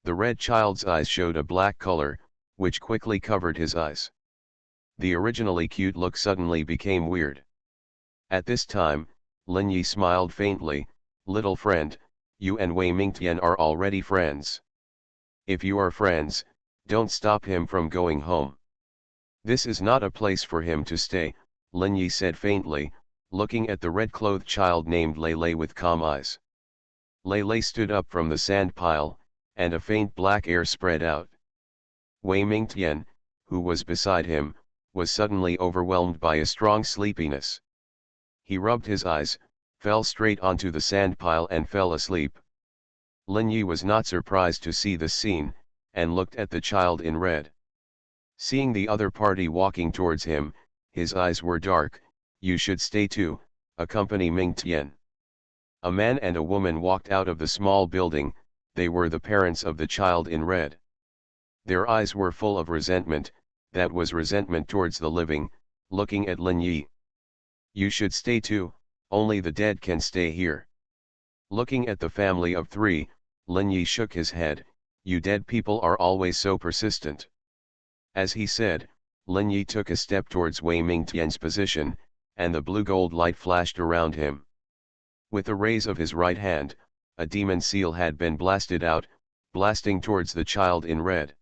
The red child's eyes showed a black color, which quickly covered his eyes. The originally cute look suddenly became weird. At this time, Lin Yi smiled faintly. "Little friend, you and Wei Mingtian are already friends. If you are friends, don't stop him from going home." "This is not a place for him to stay," Lin Yi said faintly, looking at the red-clothed child named Lei with calm eyes. Lei stood up from the sand pile, and a faint black air spread out. Wei Mingtian, who was beside him, was suddenly overwhelmed by a strong sleepiness. He rubbed his eyes, fell straight onto the sand pile and fell asleep. Lin Yi was not surprised to see this scene, and looked at the child in red. Seeing the other party walking towards him, his eyes were dark. "You should stay too, accompany Mingtian." A man and a woman walked out of the small building. They were the parents of the child in red. Their eyes were full of resentment, that was resentment towards the living, looking at Lin Yi. "You should stay too, only the dead can stay here." Looking at the family of three, Lin Yi shook his head. "You dead people are always so persistent." As he said, Lin Yi took a step towards Wei Mingtian's position, and the blue-gold light flashed around him. With a raise of his right hand, a demon seal had been blasted out. blasting towards the child in red.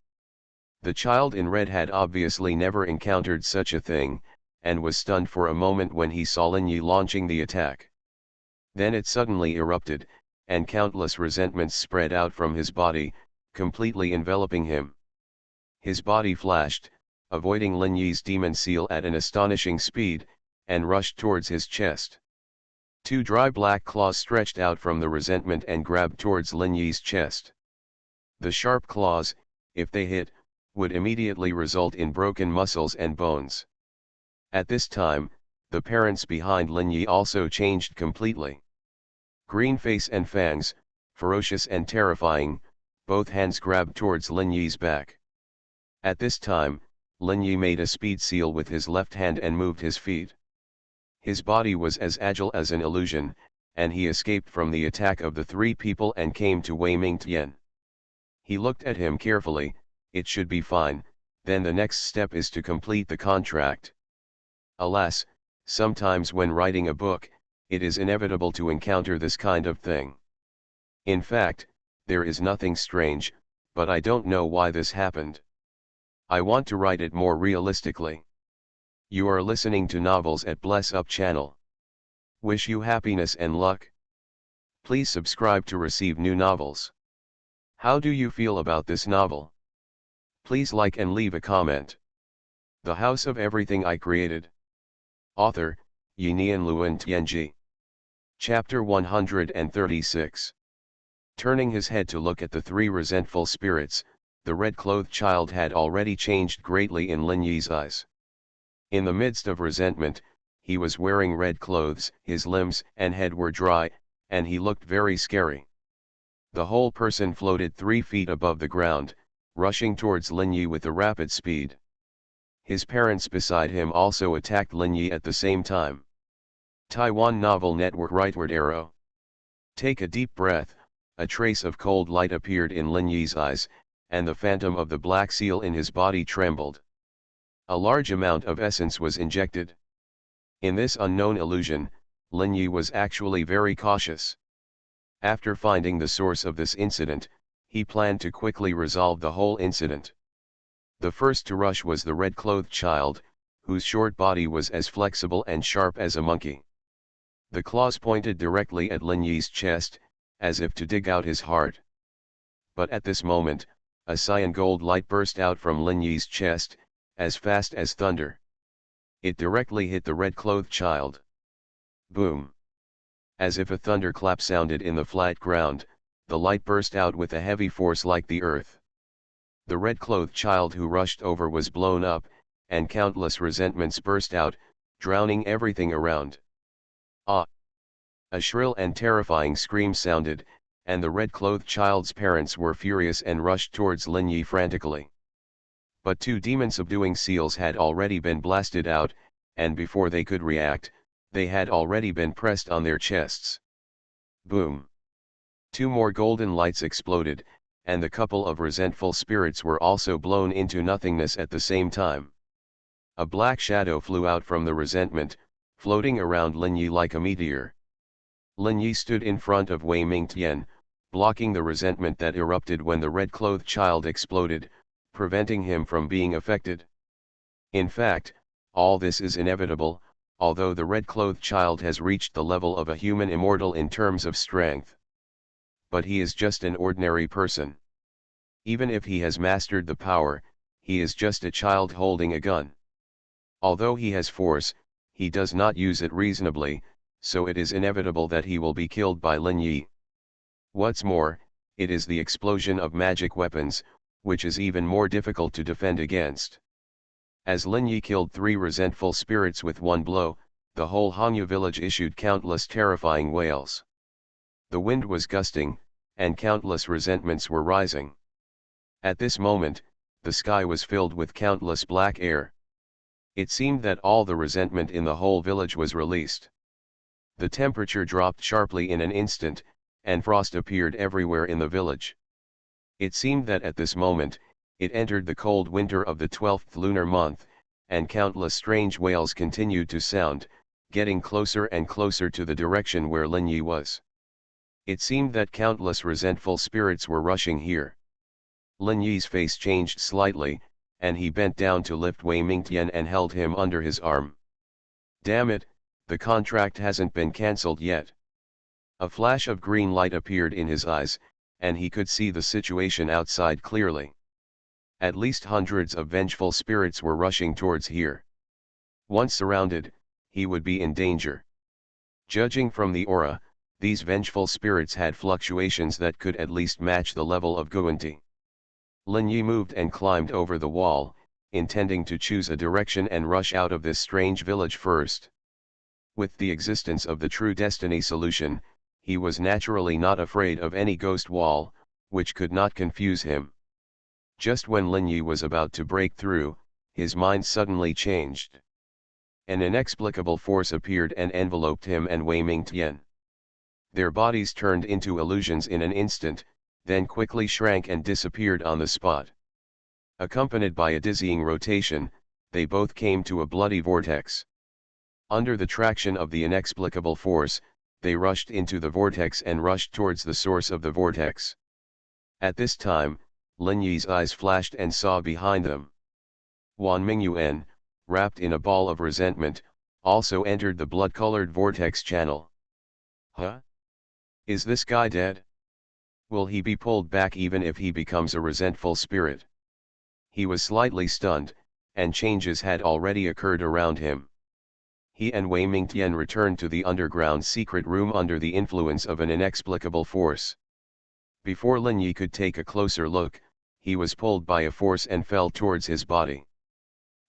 The child in red had obviously never encountered such a thing, and was stunned for a moment when he saw Lin Yi launching the attack. Then it suddenly erupted, and countless resentments spread out from his body, completely enveloping him. His body flashed, avoiding Lin Yi's demon seal at an astonishing speed, and rushed towards his chest. Two dry black claws stretched out from the resentment and grabbed towards Lin Yi's chest. The sharp claws, if they hit, would immediately result in broken muscles and bones. At this time, the parents behind Lin Yi also changed completely. Green face and fangs, ferocious and terrifying, both hands grabbed towards Lin Yi's back. At this time, Lin Yi made a speed seal with his left hand and moved his feet. His body was as agile as an illusion, and he escaped from the attack of the three people and came to Wei Mingtian. He looked at him carefully. It should be fine, then the next step is to complete the contract. Alas, sometimes when writing a book, it is inevitable to encounter this kind of thing. In fact, there is nothing strange, but I don't know why this happened. I want to write it more realistically. You are listening to Novels at Bless Up channel. Wish you happiness and luck. Please subscribe to receive new novels. How do you feel about this novel? Please like and leave a comment. The House of Everything I Created. Author, Yinian Luan Tianji. Chapter 136. Turning his head to look at the three resentful spirits, the red-clothed child had already changed greatly in Lin Yi's eyes. In the midst of resentment, he was wearing red clothes, his limbs and head were dry, and he looked very scary. The whole person floated 3 feet above the ground, rushing towards Lin Yi with a rapid speed. His parents beside him also attacked Lin Yi at the same time. Taiwan Novel Network Rightward arrow. Take a deep breath. A trace of cold light appeared in Lin Yi's eyes, and the phantom of the black seal in his body trembled. A large amount of essence was injected. In this unknown illusion, Lin Yi was actually very cautious. After finding the source of this incident, he planned to quickly resolve the whole incident. The first to rush was the red-clothed child, whose short body was as flexible and sharp as a monkey. The claws pointed directly at Lin Yi's chest, as if to dig out his heart. But at this moment, a cyan gold light burst out from Lin Yi's chest, as fast as thunder. It directly hit the red-clothed child. Boom! As if a thunderclap sounded in the flat ground, the light burst out with a heavy force like the earth. The red-clothed child who rushed over was blown up, and countless resentments burst out, drowning everything around. Ah! A shrill and terrifying scream sounded, and the red-clothed child's parents were furious and rushed towards Lin Yi frantically. But 2 demon-subduing seals had already been blasted out, and before they could react, they had already been pressed on their chests. Boom! 2 more golden lights exploded, and the couple of resentful spirits were also blown into nothingness at the same time. A black shadow flew out from the resentment, floating around Lin Yi like a meteor. Lin Yi stood in front of Wei Mingtian, blocking the resentment that erupted when the red-clothed child exploded, preventing him from being affected. In fact, all this is inevitable, although the red-clothed child has reached the level of a human immortal in terms of strength. But he is just an ordinary person. Even if he has mastered the power, he is just a child holding a gun. Although he has force, he does not use it reasonably, so it is inevitable that he will be killed by Lin Yi. What's more, it is the explosion of magic weapons, which is even more difficult to defend against. As Lin Yi killed 3 resentful spirits with one blow, the whole Hangyu village issued countless terrifying wails. The wind was gusting, and countless resentments were rising. At this moment, the sky was filled with countless black air. It seemed that all the resentment in the whole village was released. The temperature dropped sharply in an instant, and frost appeared everywhere in the village. It seemed that at this moment, it entered the cold winter of the 12th lunar month, and countless strange wails continued to sound, getting closer and closer to the direction where Lin Yi was. It seemed that countless resentful spirits were rushing here. Lin Yi's face changed slightly, and he bent down to lift Wei Mingtian and held him under his arm. Damn it, the contract hasn't been cancelled yet. A flash of green light appeared in his eyes, and he could see the situation outside clearly. At least hundreds of vengeful spirits were rushing towards here. Once surrounded, he would be in danger. Judging from the aura, these vengeful spirits had fluctuations that could at least match the level of Guanti. Lin Yi moved and climbed over the wall, intending to choose a direction and rush out of this strange village first. With the existence of the True Destiny solution, he was naturally not afraid of any ghost wall, which could not confuse him. Just when Lin Yi was about to break through, his mind suddenly changed. An inexplicable force appeared and enveloped him and Wei Mingtian. Their bodies turned into illusions in an instant, then quickly shrank and disappeared on the spot. Accompanied by a dizzying rotation, they both came to a bloody vortex. Under the traction of the inexplicable force, they rushed into the vortex and rushed towards the source of the vortex. At this time, Lin Yi's eyes flashed and saw behind them. Wan Mingyuan, wrapped in a ball of resentment, also entered the blood-colored vortex channel. Huh? Is this guy dead? Will he be pulled back even if he becomes a resentful spirit? He was slightly stunned, and changes had already occurred around him. He and Wei Mingtian returned to the underground secret room under the influence of an inexplicable force. Before Lin Yi could take a closer look, he was pulled by a force and fell towards his body.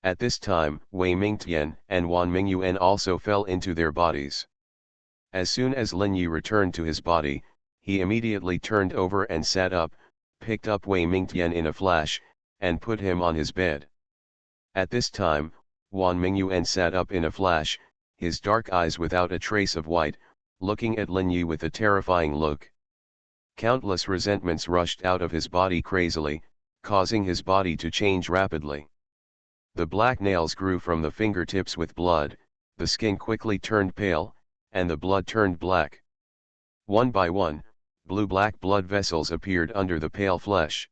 At this time, Wei Mingtian and Wan Mingyuan also fell into their bodies. As soon as Lin Yi returned to his body, he immediately turned over and sat up, picked up Wei Mingtian in a flash, and put him on his bed. At this time, Wan Mingyuan sat up in a flash, his dark eyes without a trace of white, looking at Lin Yi with a terrifying look. Countless resentments rushed out of his body crazily, causing his body to change rapidly. The black nails grew from the fingertips with blood, the skin quickly turned pale, and the blood turned black. One by one, blue-black blood vessels appeared under the pale flesh.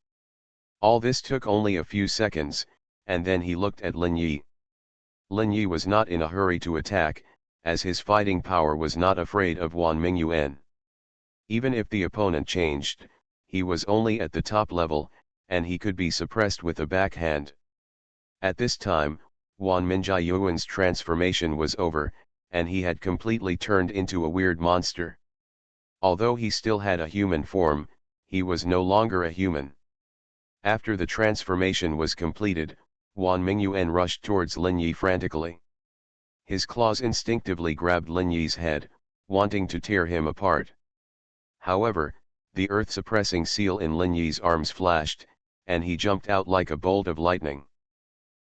All this took only a few seconds, and then he looked at Lin Yi. Lin Yi was not in a hurry to attack, as his fighting power was not afraid of Wan Mingyuan. Even if the opponent changed, he was only at the top level, and he could be suppressed with a backhand. At this time, Wan Mingyuan's transformation was over, and he had completely turned into a weird monster. Although he still had a human form, he was no longer a human. After the transformation was completed, Wan Mingyuan rushed towards Lin Yi frantically. His claws instinctively grabbed Lin Yi's head, wanting to tear him apart. However, the earth-suppressing seal in Lin Yi's arms flashed, and he jumped out like a bolt of lightning.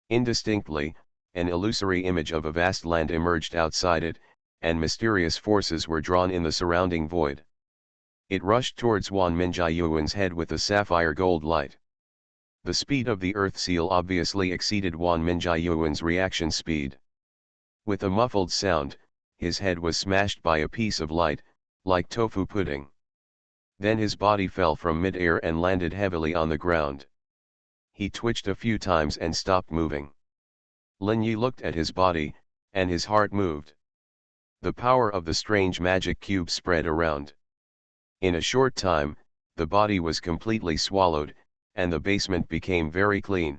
Indistinctly, an illusory image of a vast land emerged outside it, and mysterious forces were drawn in the surrounding void. It rushed towards Wan Mingyuan's head with a sapphire gold light. The speed of the earth seal obviously exceeded Wan Mingyuan's reaction speed. With a muffled sound, his head was smashed by a piece of light, like tofu pudding. Then his body fell from mid-air and landed heavily on the ground. He twitched a few times and stopped moving. Lin Yi looked at his body, and his heart moved. The power of the strange magic cube spread around. In a short time, the body was completely swallowed, and the basement became very clean.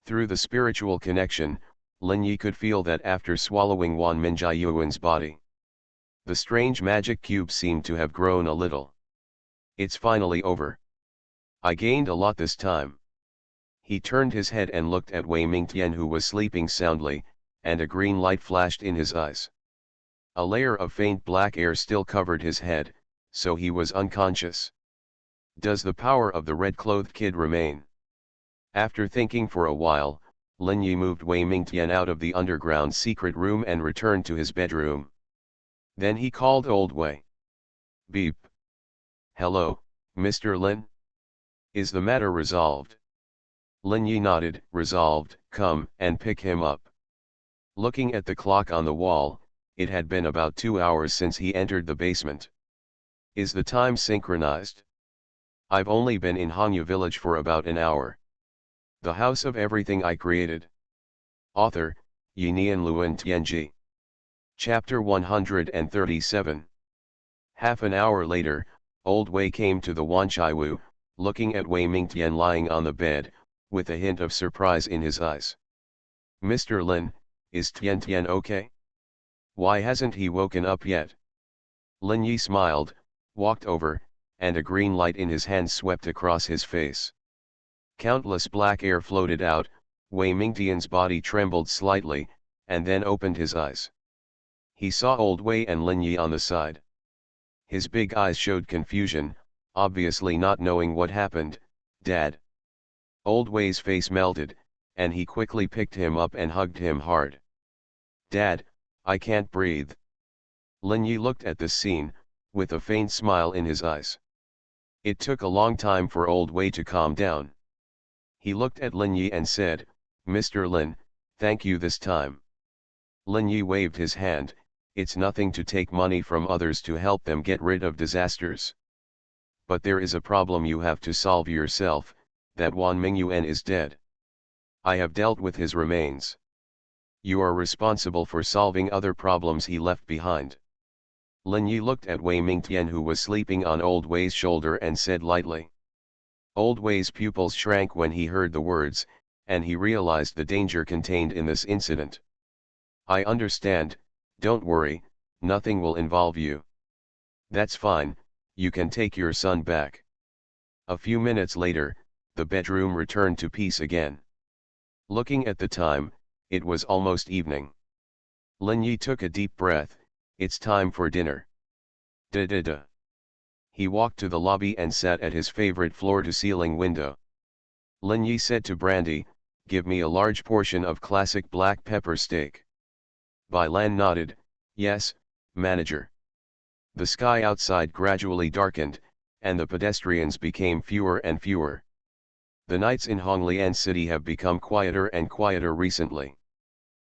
Through the spiritual connection, Lin Yi could feel that after swallowing Wan Mingyuan's body, the strange magic cube seemed to have grown a little. It's finally over. I gained a lot this time. He turned his head and looked at Wei Mingtian, who was sleeping soundly, and a green light flashed in his eyes. A layer of faint black air still covered his head, so he was unconscious. Does the power of the red-clothed kid remain? After thinking for a while, Lin Yi moved Wei Mingtian out of the underground secret room and returned to his bedroom. Then he called Old Wei. Beep. Hello, Mr. Lin? Is the matter resolved? Lin Yi nodded. Resolved. Come and pick him up. Looking at the clock on the wall, it had been about 2 hours since he entered the basement. Is the time synchronized? I've only been in Hangyu village for about an hour. The house of everything I created. Author, Yinian Luan Tianji. Chapter 137. Half an hour later, Old Wei came to the Wanchaiwu, looking at Wei Mingtian lying on the bed, with a hint of surprise in his eyes. Mr. Lin, is Tian Tian okay? Why hasn't he woken up yet? Lin Yi smiled, walked over, and a green light in his hand swept across his face. Countless black air floated out, Wei Mingtian's body trembled slightly, and then opened his eyes. He saw Old Wei and Lin Yi on the side. His big eyes showed confusion, obviously not knowing what happened. Dad. Old Wei's face melted, and he quickly picked him up and hugged him hard. Dad, I can't breathe. Lin Yi looked at this scene, with a faint smile in his eyes. It took a long time for Old Wei to calm down. He looked at Lin Yi and said, Mr. Lin, thank you this time. Lin Yi waved his hand. It's nothing to take money from others to help them get rid of disasters. But there is a problem you have to solve yourself, that Wan Mingyuan is dead. I have dealt with his remains. You are responsible for solving other problems he left behind. Lin Yi looked at Wei Mingtian, who was sleeping on Old Wei's shoulder, and said lightly. Old Wei's pupils shrank when he heard the words, and he realized the danger contained in this incident. I understand, don't worry, nothing will involve you. That's fine, you can take your son back. A few minutes later, the bedroom returned to peace again. Looking at the time, it was almost evening. Lin Yi took a deep breath. It's time for dinner. Da. He walked to the lobby and sat at his favorite floor-to-ceiling window. Lin Yi said to Brandy, give me a large portion of classic black pepper steak. Bai Lan nodded, yes, manager. The sky outside gradually darkened, and the pedestrians became fewer and fewer. The nights in Honglian City have become quieter and quieter recently.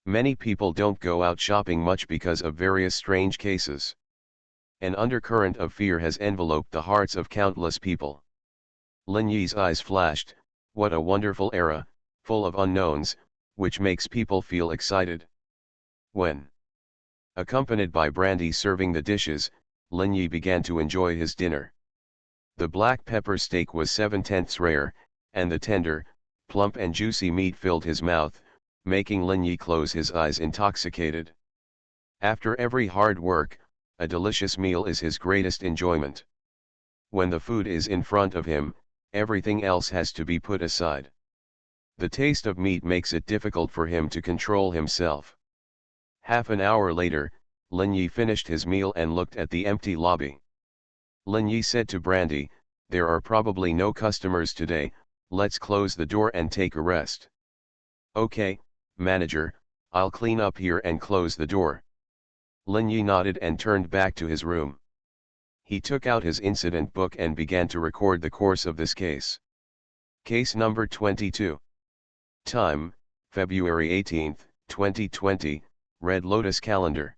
Many people don't go out shopping much because of various strange cases. An undercurrent of fear has enveloped the hearts of countless people. Lin Yi's eyes flashed, what a wonderful era, full of unknowns, which makes people feel excited. When, accompanied by Brandy serving the dishes, Lin Yi began to enjoy his dinner. The black pepper steak was 7/10 rare, and the tender, plump and juicy meat filled his mouth, making Lin Yi close his eyes intoxicated. After every hard work, a delicious meal is his greatest enjoyment. When the food is in front of him, everything else has to be put aside. The taste of meat makes it difficult for him to control himself. Half an hour later, Lin Yi finished his meal and looked at the empty lobby. Lin Yi said to Brandy, there are probably no customers today, let's close the door and take a rest. Okay, manager, I'll clean up here and close the door. Lin Yi nodded and turned back to his room. He took out his incident book and began to record the course of this case. Case number 22. Time, February 18, 2020, Red Lotus Calendar.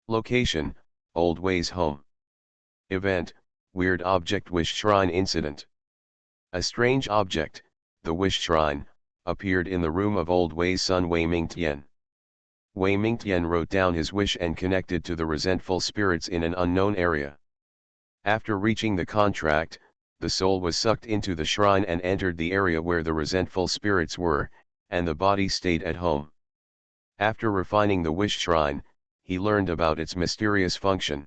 Location, Old Wei's home. Event, Weird Object Wish Shrine Incident. A strange object, the Wish Shrine, appeared in the room of Old Wei's son Wei Mingtian. Wei Mingtian wrote down his wish and connected to the resentful spirits in an unknown area. After reaching the contract, the soul was sucked into the shrine and entered the area where the resentful spirits were, and the body stayed at home. After refining the wish shrine, he learned about its mysterious function.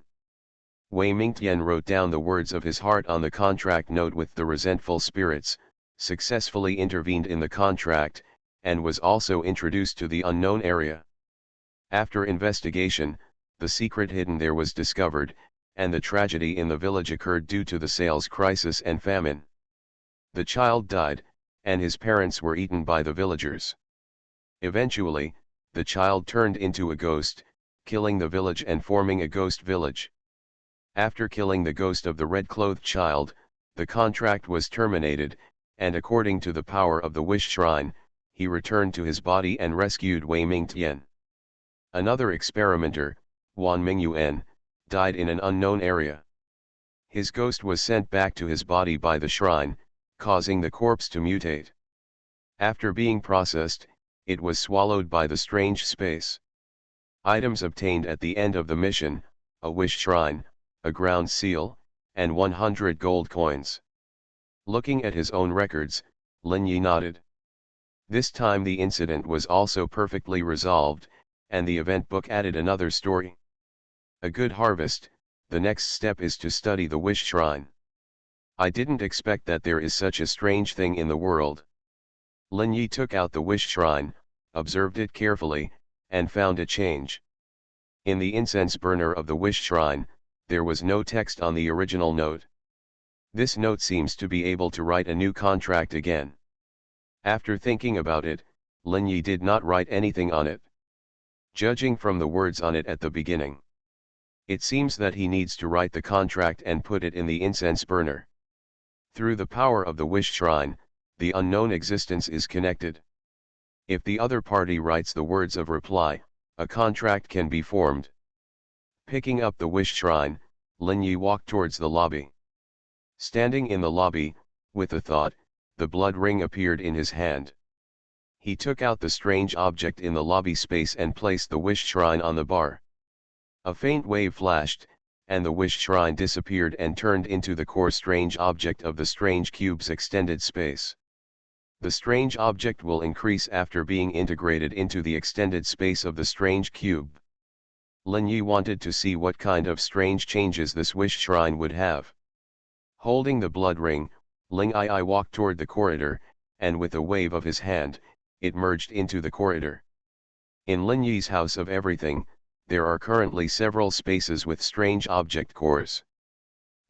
Wei Mingtian wrote down the words of his heart on the contract note with the resentful spirits, successfully intervened in the contract, and was also introduced to the unknown area. After investigation, the secret hidden there was discovered, and the tragedy in the village occurred due to the sales crisis and famine. The child died, and his parents were eaten by the villagers. Eventually, the child turned into a ghost, killing the village and forming a ghost village. After killing the ghost of the red-clothed child, the contract was terminated, and according to the power of the wish shrine, he returned to his body and rescued Wei Mingtian. Another experimenter, Wan Mingyuan, died in an unknown area. His ghost was sent back to his body by the shrine, causing the corpse to mutate. After being processed, it was swallowed by the strange space. Items obtained at the end of the mission: a wish shrine, a ground seal, and 100 gold coins. Looking at his own records, Lin Yi nodded. This time the incident was also perfectly resolved, and the event book added another story. A good harvest. The next step is to study the wish shrine. I didn't expect that there is such a strange thing in the world. Lin Yi took out the wish shrine, observed it carefully, and found a change. In the incense burner of the wish shrine, there was no text on the original note. This note seems to be able to write a new contract again. After thinking about it, Lin Yi did not write anything on it. Judging from the words on it at the beginning, it seems that he needs to write the contract and put it in the incense burner. Through the power of the wish shrine, the unknown existence is connected. If the other party writes the words of reply, a contract can be formed. Picking up the wish shrine, Lin Yi walked towards the lobby. Standing in the lobby, with a thought, the blood ring appeared in his hand. He took out the strange object in the lobby space and placed the wish shrine on the bar. A faint wave flashed, and the wish shrine disappeared and turned into the core strange object of the strange cube's extended space. The strange object will increase after being integrated into the extended space of the strange cube. Lin Yi wanted to see what kind of strange changes this wish shrine would have. Holding the blood ring, Ling Yi walked toward the corridor, and with a wave of his hand, it merged into the corridor. In Lin Yi's house of everything, there are currently several spaces with strange object cores.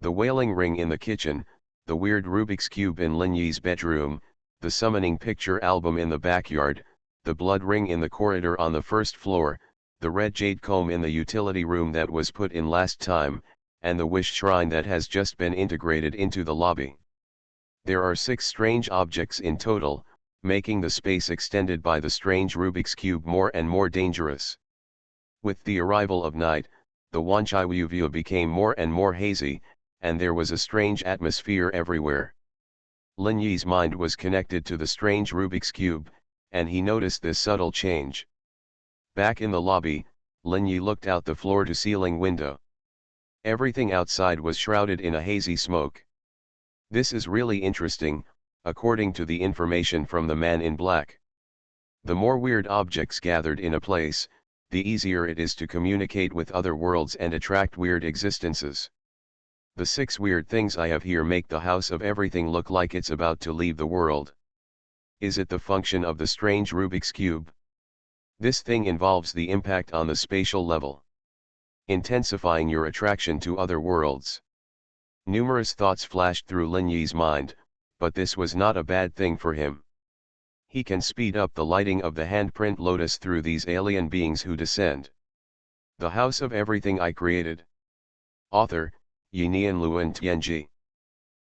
The wailing ring in the kitchen, the weird Rubik's Cube in Lin Yi's bedroom, the summoning picture album in the backyard, the blood ring in the corridor on the first floor, the red jade comb in the utility room that was put in last time, and the wish shrine that has just been integrated into the lobby. There are 6 strange objects in total, making the space extended by the strange Rubik's Cube more and more dangerous. With the arrival of night, the Wanchai view became more and more hazy, and there was a strange atmosphere everywhere. Lin Yi's mind was connected to the strange Rubik's Cube, and he noticed this subtle change. Back in the lobby, Lin Yi looked out the floor-to-ceiling window. Everything outside was shrouded in a hazy smoke. This is really interesting, according to the information from the man in black. The more weird objects gathered in a place, the easier it is to communicate with other worlds and attract weird existences. The 6 weird things I have here make the house of everything look like it's about to leave the world. Is it the function of the strange Rubik's Cube? This thing involves the impact on the spatial level, intensifying your attraction to other worlds. Numerous thoughts flashed through Lin Yi's mind, but this was not a bad thing for him. He can speed up the lighting of the handprint lotus through these alien beings who descend. The House of Everything I Created. Author, Yinian Luan Tianji.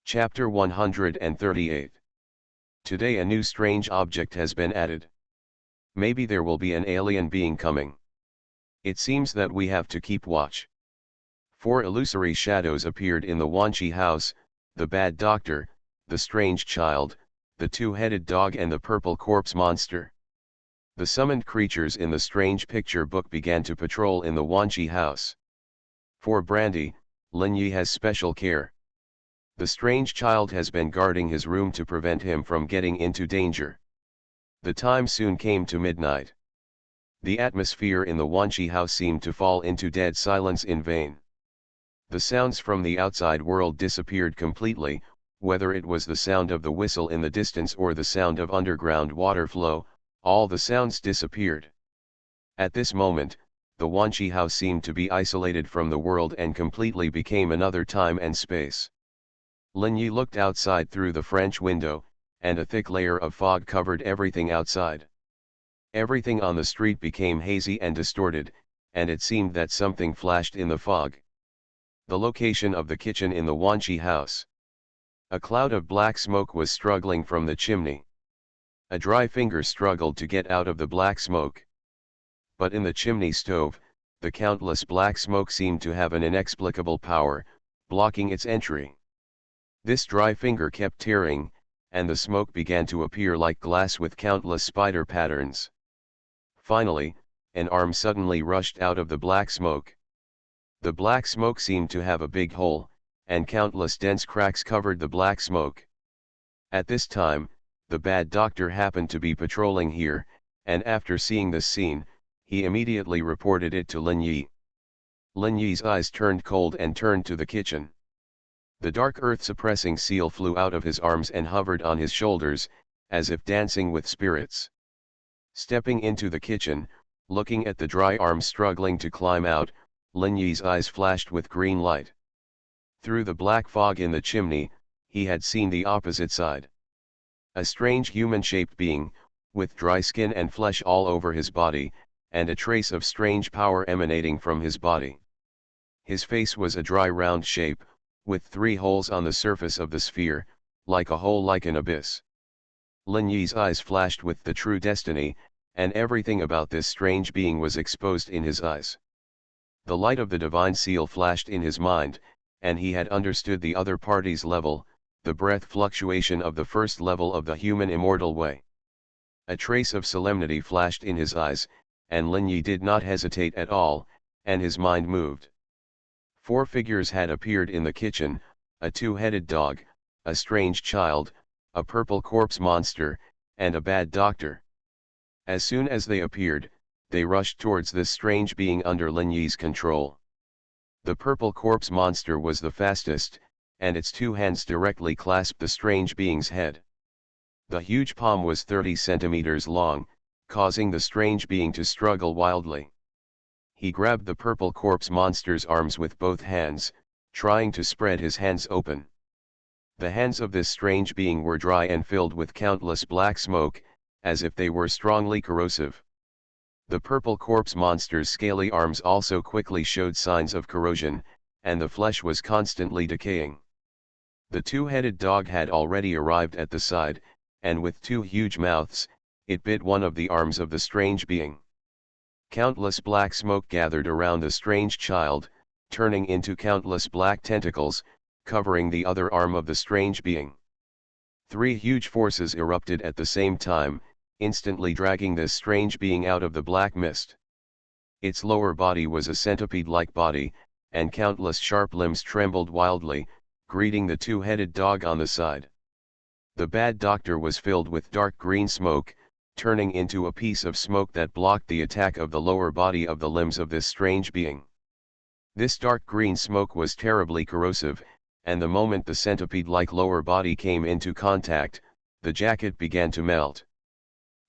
Chapter 138. Today a new strange object has been added. Maybe there will be an alien being coming. It seems that we have to keep watch. 4 illusory shadows appeared in the Wanchi house: the bad doctor, the strange child, the 2-headed dog and the purple corpse monster. The summoned creatures in the strange picture book began to patrol in the Wanchi house. For Brandy, Lin Yi has special care. The strange child has been guarding his room to prevent him from getting into danger. The time soon came to midnight. The atmosphere in the Wanchi house seemed to fall into dead silence in vain. The sounds from the outside world disappeared completely, whether it was the sound of the whistle in the distance or the sound of underground water flow, all the sounds disappeared. At this moment, the Wanchi house seemed to be isolated from the world and completely became another time and space. Lin Yi looked outside through the French window, and a thick layer of fog covered everything outside. Everything on the street became hazy and distorted, and it seemed that something flashed in the fog. The location of the kitchen in the Wanchi house. A cloud of black smoke was struggling from the chimney. A dry finger struggled to get out of the black smoke. But in the chimney stove, the countless black smoke seemed to have an inexplicable power, blocking its entry. This dry finger kept tearing, and the smoke began to appear like glass with countless spider patterns. Finally, an arm suddenly rushed out of the black smoke. The black smoke seemed to have a big hole, and countless dense cracks covered the black smoke. At this time, the bad doctor happened to be patrolling here, and after seeing this scene, he immediately reported it to Lin Yi. Lin Yi's eyes turned cold and turned to the kitchen. The dark earth-suppressing seal flew out of his arms and hovered on his shoulders, as if dancing with spirits. Stepping into the kitchen, looking at the dry arms struggling to climb out, Lin Yi's eyes flashed with green light. Through the black fog in the chimney, he had seen the opposite side. A strange human-shaped being, with dry skin and flesh all over his body, and a trace of strange power emanating from his body. His face was a dry round shape, with 3 holes on the surface of the sphere, like a hole like an abyss. Lin Yi's eyes flashed with the true destiny, and everything about this strange being was exposed in his eyes. The light of the divine seal flashed in his mind, and he had understood the other party's level, the breath fluctuation of the first level of the human immortal way. A trace of solemnity flashed in his eyes, and Lin Yi did not hesitate at all, and his mind moved. 4 figures had appeared in the kitchen, a 2-headed dog, a strange child, a purple corpse monster, and a bad doctor. As soon as they appeared, they rushed towards this strange being under Lin Yi's control. The purple corpse monster was the fastest, and its 2 hands directly clasped the strange being's head. The huge palm was 30 centimeters long, causing the strange being to struggle wildly. He grabbed the purple corpse monster's arms with both hands, trying to spread his hands open. The hands of this strange being were dry and filled with countless black smoke, as if they were strongly corrosive. The purple corpse monster's scaly arms also quickly showed signs of corrosion, and the flesh was constantly decaying. The 2-headed dog had already arrived at the side, and with 2 huge mouths, it bit one of the arms of the strange being. Countless black smoke gathered around the strange child, turning into countless black tentacles, covering the other arm of the strange being. 3 huge forces erupted at the same time, instantly dragging this strange being out of the black mist. Its lower body was a centipede-like body, and countless sharp limbs trembled wildly, greeting the 2-headed dog on the side. The bad doctor was filled with dark green smoke, turning into a piece of smoke that blocked the attack of the lower body of the limbs of this strange being. This dark green smoke was terribly corrosive, and the moment the centipede-like lower body came into contact, the jacket began to melt.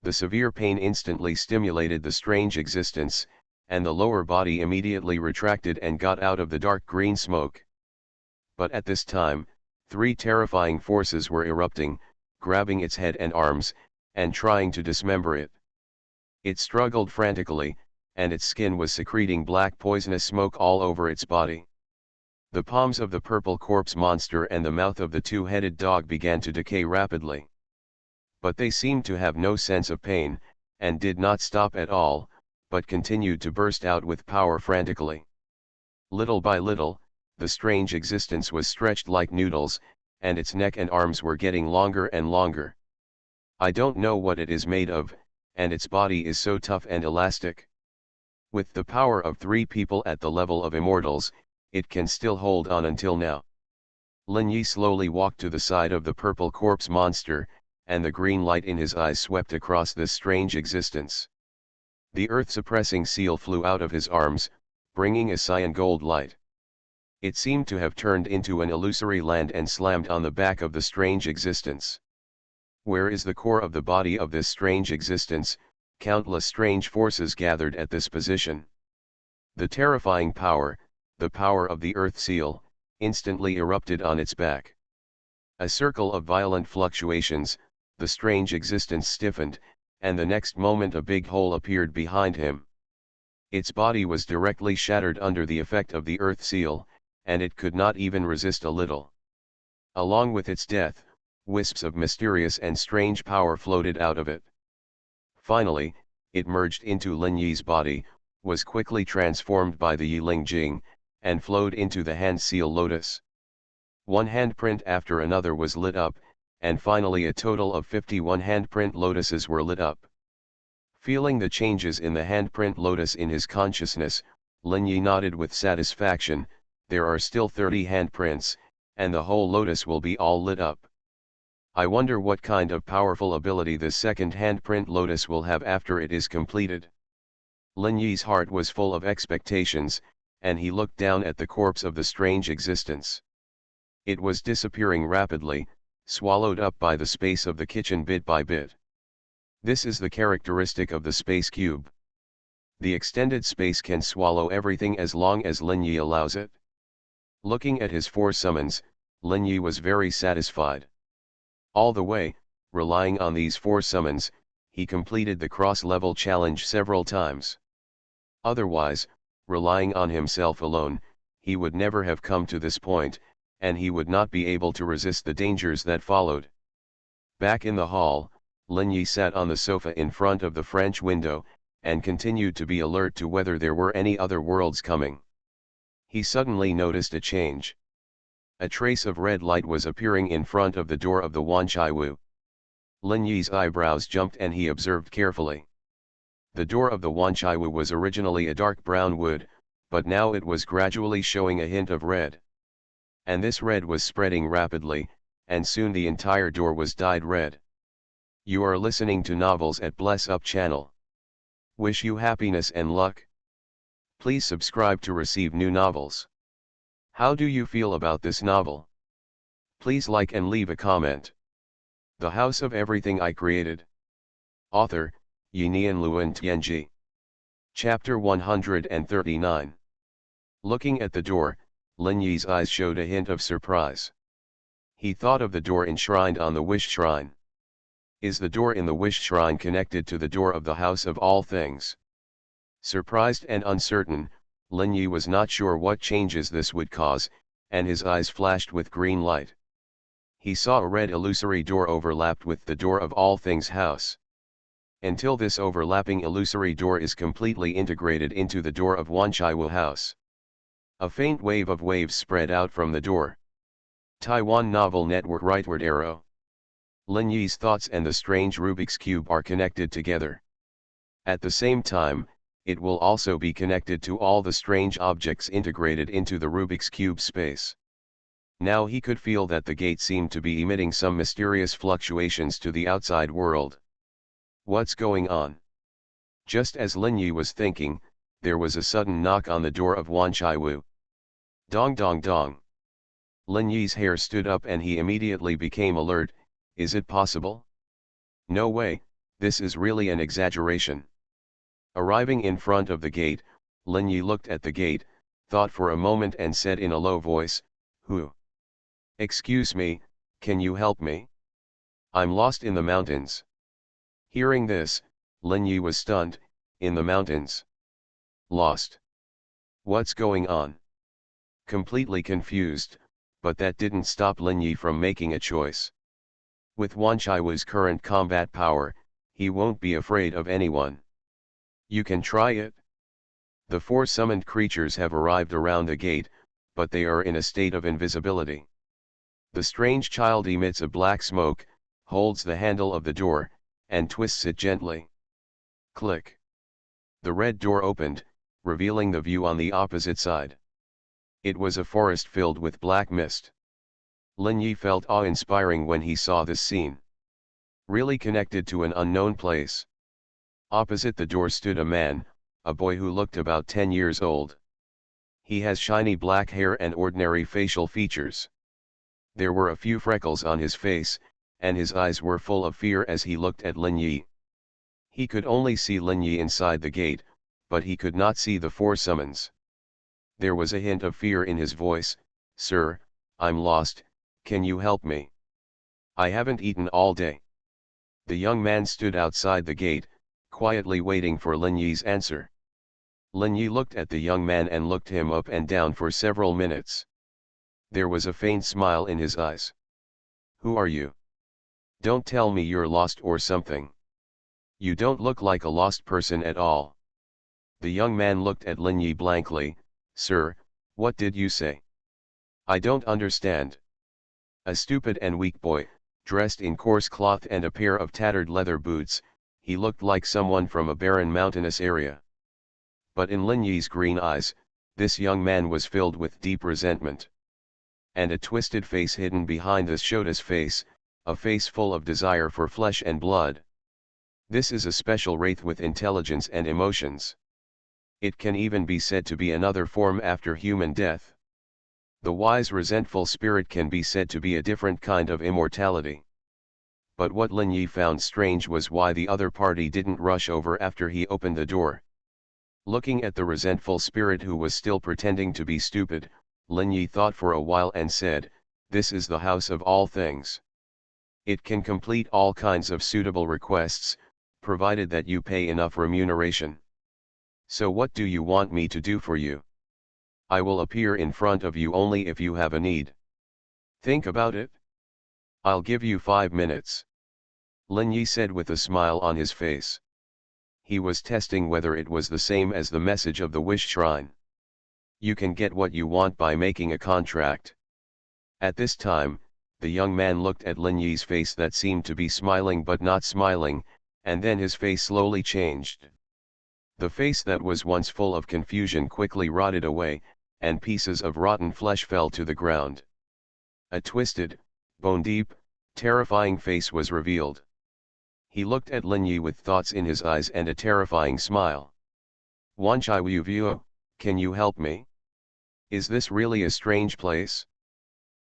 The severe pain instantly stimulated the strange existence, and the lower body immediately retracted and got out of the dark green smoke. But at this time, 3 terrifying forces were erupting, grabbing its head and arms, and trying to dismember it. It struggled frantically, and its skin was secreting black poisonous smoke all over its body. The palms of the purple corpse monster and the mouth of the 2-headed dog began to decay rapidly. But they seemed to have no sense of pain, and did not stop at all, but continued to burst out with power frantically. Little by little, the strange existence was stretched like noodles, and its neck and arms were getting longer and longer. I don't know what it is made of, and its body is so tough and elastic. With the power of 3 people at the level of immortals, it can still hold on until now. Lin Yi slowly walked to the side of the purple corpse monster, and the green light in his eyes swept across this strange existence. The earth-suppressing seal flew out of his arms, bringing a cyan gold light. It seemed to have turned into an illusory land and slammed on the back of the strange existence. Where is the core of the body of this strange existence? Countless strange forces gathered at this position. The terrifying power, the power of the earth seal, instantly erupted on its back. A circle of violent fluctuations, the strange existence stiffened, and the next moment a big hole appeared behind him. Its body was directly shattered under the effect of the earth seal, and it could not even resist a little. Along with its death, wisps of mysterious and strange power floated out of it. Finally, it merged into Lin Yi's body, was quickly transformed by the Yiling Jing, and flowed into the hand seal lotus. One handprint after another was lit up, and finally a total of 51 handprint lotuses were lit up. Feeling the changes in the handprint lotus in his consciousness, Lin Yi nodded with satisfaction. There are still 30 handprints, and the whole lotus will be all lit up. I wonder what kind of powerful ability the second handprint lotus will have after it is completed. Lin Yi's heart was full of expectations, and he looked down at the corpse of the strange existence. It was disappearing rapidly, swallowed up by the space of the kitchen bit by bit. This is the characteristic of the space cube. The extended space can swallow everything as long as Lin Yi allows it. Looking at his 4 summons, Lin Yi was very satisfied. All the way, relying on these 4 summons, he completed the cross-level challenge several times. Otherwise, relying on himself alone, he would never have come to this point, and he would not be able to resist the dangers that followed. Back in the hall, Lin Yi sat on the sofa in front of the French window, and continued to be alert to whether there were any other worlds coming. He suddenly noticed a change. A trace of red light was appearing in front of the door of the Wanchaiwu. Lin Yi's eyebrows jumped and he observed carefully. The door of the Wanchaiwu was originally a dark brown wood, but now it was gradually showing a hint of red. And this red was spreading rapidly, and soon the entire door was dyed red. You are listening to Novels at Bless Up channel. Wish you happiness and luck. Please subscribe to receive new novels. How do you feel about this novel? Please like and leave a comment. The House of Everything I Created. Author, Yinian Luan Tianji. Chapter 139. Looking at the door, Lin Yi's eyes showed a hint of surprise. He thought of the door enshrined on the Wish Shrine. Is the door in the Wish Shrine connected to the door of the House of All Things? Surprised and uncertain, Lin Yi was not sure what changes this would cause, and his eyes flashed with green light. He saw a red illusory door overlapped with the door of All Things house. Until this overlapping illusory door is completely integrated into the door of Wanchaiwu house. A faint wave of waves spread out from the door. Taiwan Novel Network Rightward arrow. Lin Yi's thoughts and the strange Rubik's Cube are connected together. At the same time, it will also be connected to all the strange objects integrated into the Rubik's Cube space. Now he could feel that the gate seemed to be emitting some mysterious fluctuations to the outside world. What's going on? Just as Lin Yi was thinking, there was a sudden knock on the door of Wanchaiwu. Dong dong dong. Lin Yi's hair stood up and he immediately became alert. Is it possible? No way, this is really an exaggeration. Arriving in front of the gate, Lin Yi looked at the gate, thought for a moment and said in a low voice, Who? Excuse me, can you help me? I'm lost in the mountains. Hearing this, Lin Yi was stunned. In the mountains. Lost. What's going on? Completely confused, but that didn't stop Lin Yi from making a choice. With Wanchaiwu's current combat power, he won't be afraid of anyone. You can try it. The 4 summoned creatures have arrived around the gate, but they are in a state of invisibility. The strange child emits a black smoke, holds the handle of the door, and twists it gently. Click. The red door opened, revealing the view on the opposite side. It was a forest filled with black mist. Lin Yi felt awe-inspiring when he saw this scene. Really connected to an unknown place. Opposite the door stood a man, a boy who looked about 10 years old. He has shiny black hair and ordinary facial features. There were a few freckles on his face, and his eyes were full of fear as he looked at Lin Yi. He could only see Lin Yi inside the gate, but he could not see the 4 summons. There was a hint of fear in his voice. Sir, I'm lost, can you help me? I haven't eaten all day. The young man stood outside the gate, quietly waiting for Lin Yi's answer. Lin Yi looked at the young man and looked him up and down for several minutes. There was a faint smile in his eyes. Who are you? Don't tell me you're lost or something. You don't look like a lost person at all. The young man looked at Lin Yi blankly. Sir, what did you say? I don't understand. A stupid and weak boy, dressed in coarse cloth and a pair of tattered leather boots, he looked like someone from a barren mountainous area. But in Lin Yi's green eyes, this young man was filled with deep resentment. And a twisted face hidden behind this showed his face, a face full of desire for flesh and blood. This is a special wraith with intelligence and emotions. It can even be said to be another form after human death. The wise resentful spirit can be said to be a different kind of immortality. But what Lin Yi found strange was why the other party didn't rush over after he opened the door. Looking at the resentful spirit who was still pretending to be stupid, Lin Yi thought for a while and said, "This is the house of all things. It can complete all kinds of suitable requests, provided that you pay enough remuneration. So what do you want me to do for you? I will appear in front of you only if you have a need. Think about it. I'll give you 5 minutes. Lin Yi said with a smile on his face. He was testing whether it was the same as the message of the wish shrine. You can get what you want by making a contract. At this time, the young man looked at Lin Yi's face that seemed to be smiling but not smiling, and then his face slowly changed. The face that was once full of confusion quickly rotted away, and pieces of rotten flesh fell to the ground. A twisted, bone-deep, terrifying face was revealed. He looked at Lin Yi with thoughts in his eyes and a terrifying smile. "Wanchai Wu Vuo, can you help me? Is this really a strange place?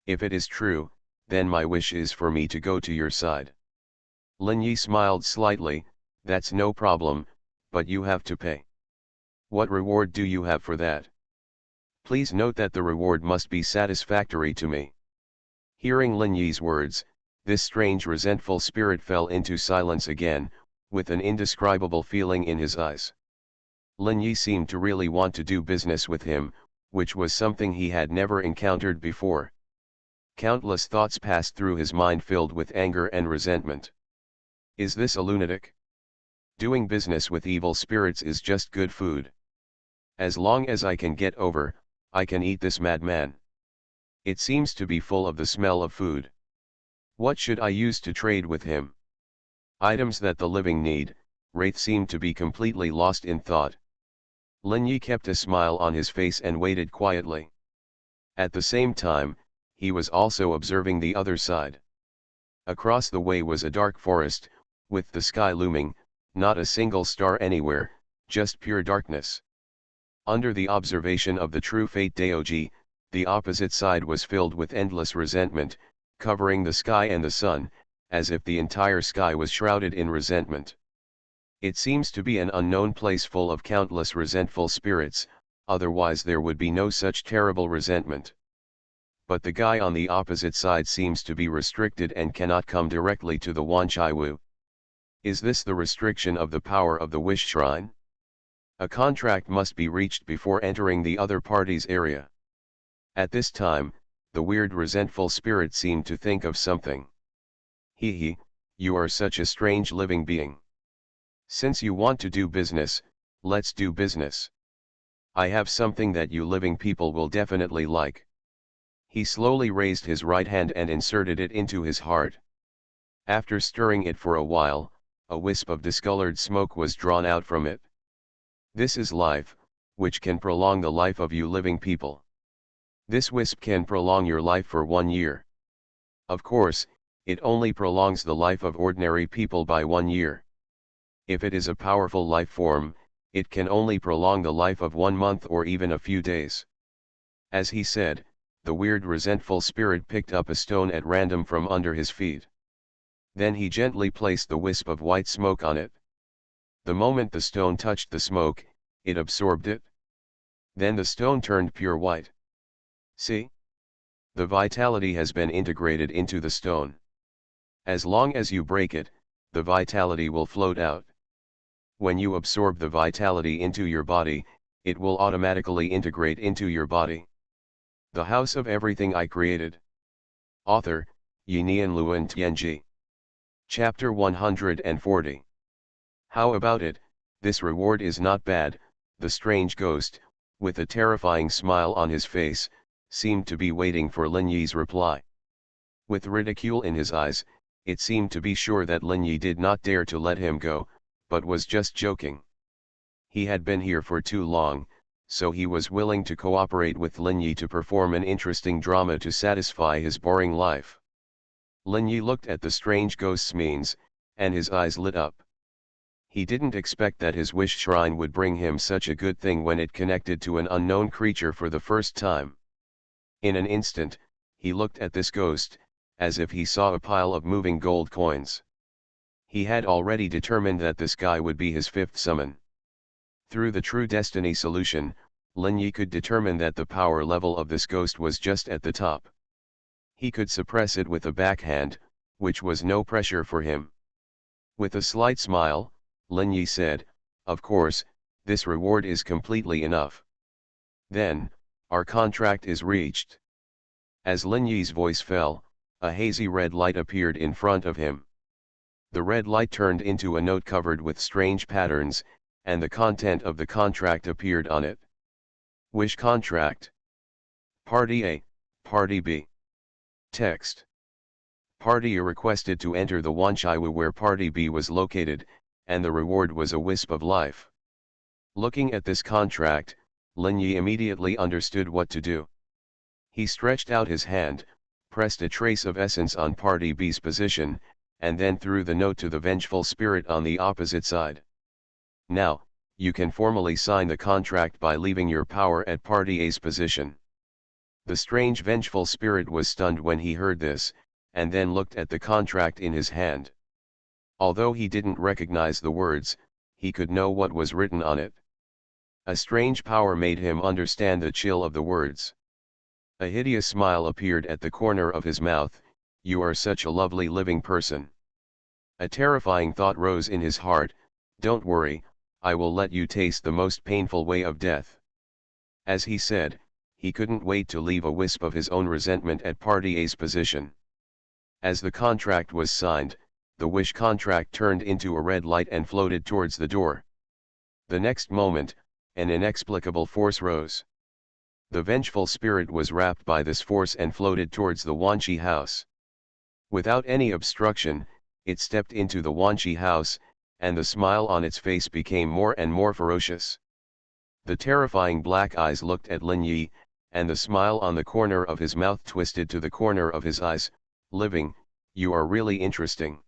If it is true, then my wish is for me to go to your side." Lin Yi smiled slightly, "That's no problem, but you have to pay. What reward do you have for that? Please note that the reward must be satisfactory to me." Hearing Lin Yi's words, this strange resentful spirit fell into silence again, with an indescribable feeling in his eyes. Lin Yi seemed to really want to do business with him, which was something he had never encountered before. Countless thoughts passed through his mind filled with anger and resentment. Is this a lunatic? Doing business with evil spirits is just good food. As long as I can get over, I can eat this madman. It seems to be full of the smell of food. What should I use to trade with him? Items that the living need. Wraith seemed to be completely lost in thought. Lin Yi kept a smile on his face and waited quietly. At the same time, he was also observing the other side. Across the way was a dark forest, with the sky looming, not a single star anywhere, just pure darkness. Under the observation of the true Fate Daoji, the opposite side was filled with endless resentment, covering the sky and the sun, as if the entire sky was shrouded in resentment. It seems to be an unknown place full of countless resentful spirits, otherwise there would be no such terrible resentment. But the guy on the opposite side seems to be restricted and cannot come directly to the Wanchai Wu. Is this the restriction of the power of the wish shrine? A contract must be reached before entering the other party's area. At this time, the weird resentful spirit seemed to think of something. He, you are such a strange living being. Since you want to do business, let's do business. I have something that you living people will definitely like. He slowly raised his right hand and inserted it into his heart. After stirring it for a while, a wisp of discolored smoke was drawn out from it. This is life, which can prolong the life of you living people. This wisp can prolong your life for 1 year. Of course, it only prolongs the life of ordinary people by 1 year. If it is a powerful life form, it can only prolong the life of 1 month or even a few days. As he said, the weird resentful spirit picked up a stone at random from under his feet. Then he gently placed the wisp of white smoke on it. The moment the stone touched the smoke, it absorbed it. Then the stone turned pure white. See? The vitality has been integrated into the stone. As long as you break it, the vitality will float out. When you absorb the vitality into your body, it will automatically integrate into your body. The House of Everything I Created. Author, Yinian Luan Tianji. Chapter 140. How about it? This reward is not bad. The strange ghost, with a terrifying smile on his face, seemed to be waiting for Lin Yi's reply. With ridicule in his eyes, it seemed to be sure that Lin Yi did not dare to let him go, but was just joking. He had been here for too long, so he was willing to cooperate with Lin Yi to perform an interesting drama to satisfy his boring life. Lin Yi looked at the strange ghost's means, and his eyes lit up. He didn't expect that his wish shrine would bring him such a good thing when it connected to an unknown creature for the first time. In an instant, he looked at this ghost, as if he saw a pile of moving gold coins. He had already determined that this guy would be his fifth summon. Through the True Destiny solution, Lin Yi could determine that the power level of this ghost was just at the top. He could suppress it with a backhand, which was no pressure for him. With a slight smile, Lin Yi said, "Of course, this reward is completely enough. Then, our contract is reached." As Lin Yi's voice fell, a hazy red light appeared in front of him. The red light turned into a note covered with strange patterns, and the content of the contract appeared on it. Wish contract. Party A, Party B. Text. Party A requested to enter the Wanchaiwu where Party B was located, and the reward was a wisp of life. Looking at this contract, Lin Yi immediately understood what to do. He stretched out his hand, pressed a trace of essence on Party B's position, and then threw the note to the vengeful spirit on the opposite side. "Now, you can formally sign the contract by leaving your power at Party A's position." The strange vengeful spirit was stunned when he heard this, and then looked at the contract in his hand. Although he didn't recognize the words, he could know what was written on it. A strange power made him understand the chill of the words. A hideous smile appeared at the corner of his mouth. "You are such a lovely living person." A terrifying thought rose in his heart. "Don't worry, I will let you taste the most painful way of death." As he said, he couldn't wait to leave a wisp of his own resentment at Party A's position. As the contract was signed, the wish contract turned into a red light and floated towards the door. The next moment, an inexplicable force rose. The vengeful spirit was wrapped by this force and floated towards the Wanchi house. Without any obstruction, it stepped into the Wanchi house, and the smile on its face became more and more ferocious. The terrifying black eyes looked at Lin Yi, and the smile on the corner of his mouth twisted to the corner of his eyes. "Living, you are really interesting.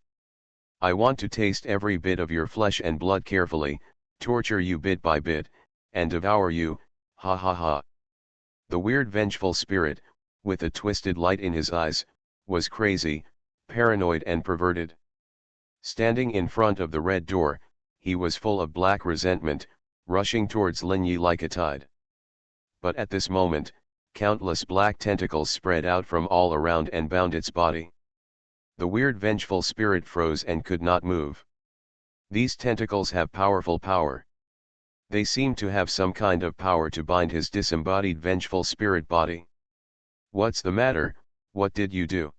I want to taste every bit of your flesh and blood carefully, torture you bit by bit, and devour you, ha ha ha." The weird vengeful spirit, with a twisted light in his eyes, was crazy, paranoid and perverted. Standing in front of the red door, he was full of black resentment, rushing towards Lin Yi like a tide. But at this moment, countless black tentacles spread out from all around and bound its body. The weird vengeful spirit froze and could not move. These tentacles have powerful power. They seem to have some kind of power to bind his disembodied vengeful spirit body. "What's the matter? What did you do?"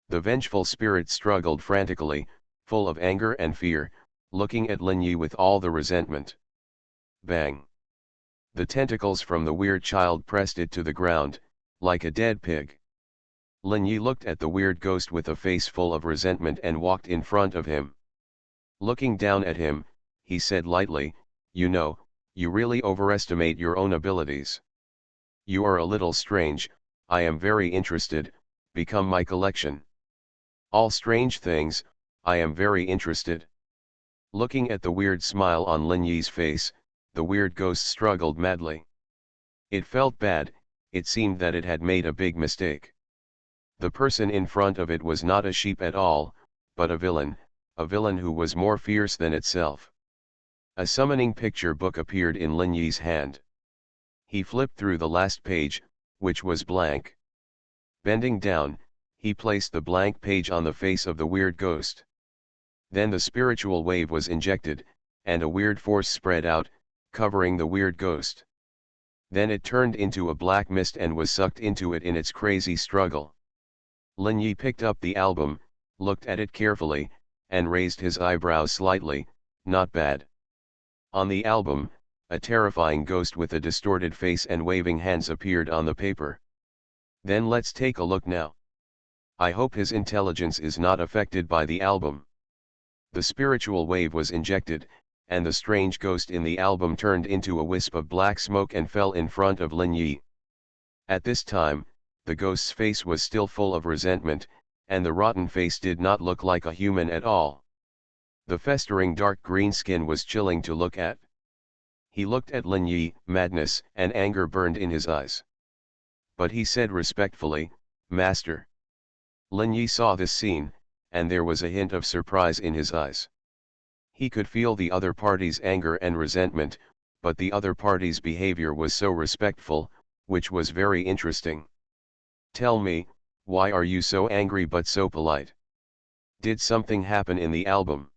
The vengeful spirit struggled frantically, full of anger and fear, looking at Lin Yi with all the resentment. Bang! The tentacles from the weird child pressed it to the ground, like a dead pig. Lin Yi looked at the weird ghost with a face full of resentment and walked in front of him. Looking down at him, he said lightly, "You know, you really overestimate your own abilities. You are a little strange. I am very interested. Become my collection. All strange things, I am very interested." Looking at the weird smile on Lin Yi's face, the weird ghost struggled madly. It felt bad. It seemed that it had made a big mistake. The person in front of it was not a sheep at all, but a villain who was more fierce than itself. A summoning picture book appeared in Lin Yi's hand. He flipped through the last page, which was blank. Bending down, he placed the blank page on the face of the weird ghost. Then the spiritual wave was injected, and a weird force spread out, covering the weird ghost. Then it turned into a black mist and was sucked into it in its crazy struggle. Lin Yi picked up the album, looked at it carefully, and raised his eyebrows slightly. "Not bad." On the album, a terrifying ghost with a distorted face and waving hands appeared on the paper. "Then let's take a look now." I hope his intelligence is not affected by the album. The spiritual wave was injected, and the strange ghost in the album turned into a wisp of black smoke and fell in front of Lin Yi. At this time, the ghost's face was still full of resentment, and the rotten face did not look like a human at all. The festering dark green skin was chilling to look at. He looked at Lin Yi, madness and anger burned in his eyes. But he said respectfully, "Master." Lin Yi saw this scene, and there was a hint of surprise in his eyes. He could feel the other party's anger and resentment, but the other party's behavior was so respectful, which was very interesting. "Tell me, why are you so angry but so polite? Did something happen in the album?"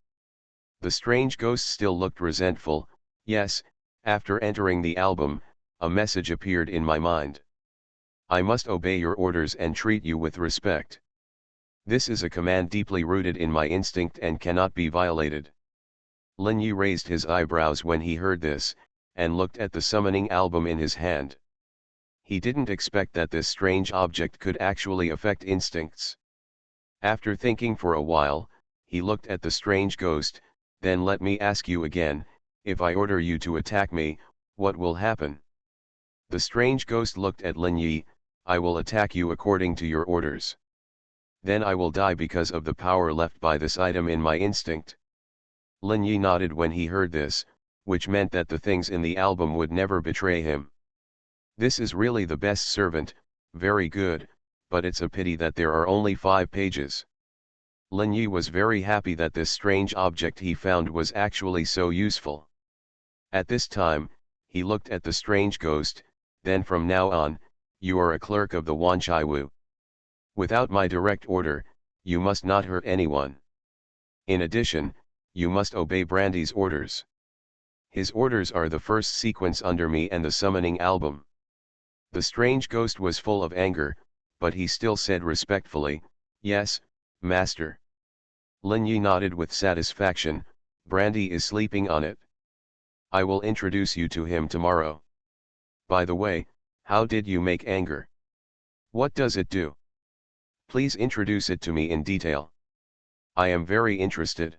The strange ghost still looked resentful. "Yes, after entering the album, a message appeared in my mind. I must obey your orders and treat you with respect. This is a command deeply rooted in my instinct and cannot be violated." Lin Yi raised his eyebrows when he heard this, and looked at the summoning album in his hand. He didn't expect that this strange object could actually affect instincts. After thinking for a while, he looked at the strange ghost. "Then let me ask you again, if I order you to attack me, what will happen?" The strange ghost looked at Lin Yi. "I will attack you according to your orders. Then I will die because of the power left by this item in my instinct." Lin Yi nodded when he heard this, which meant that the things in the album would never betray him. "This is really the best servant, very good, but it's a pity that there are only 5 pages." Lin Yi was very happy that this strange object he found was actually so useful. At this time, he looked at the strange ghost. "Then from now on, you are a clerk of the Wanchaiwu. Without my direct order, you must not hurt anyone. In addition, you must obey Brandy's orders. His orders are the first sequence under me and the summoning album." The strange ghost was full of anger, but he still said respectfully, "Yes, master." Lin Yi nodded with satisfaction. "Brandy is sleeping on it. I will introduce you to him tomorrow. By the way, how did you make anger? What does it do? Please introduce it to me in detail. I am very interested."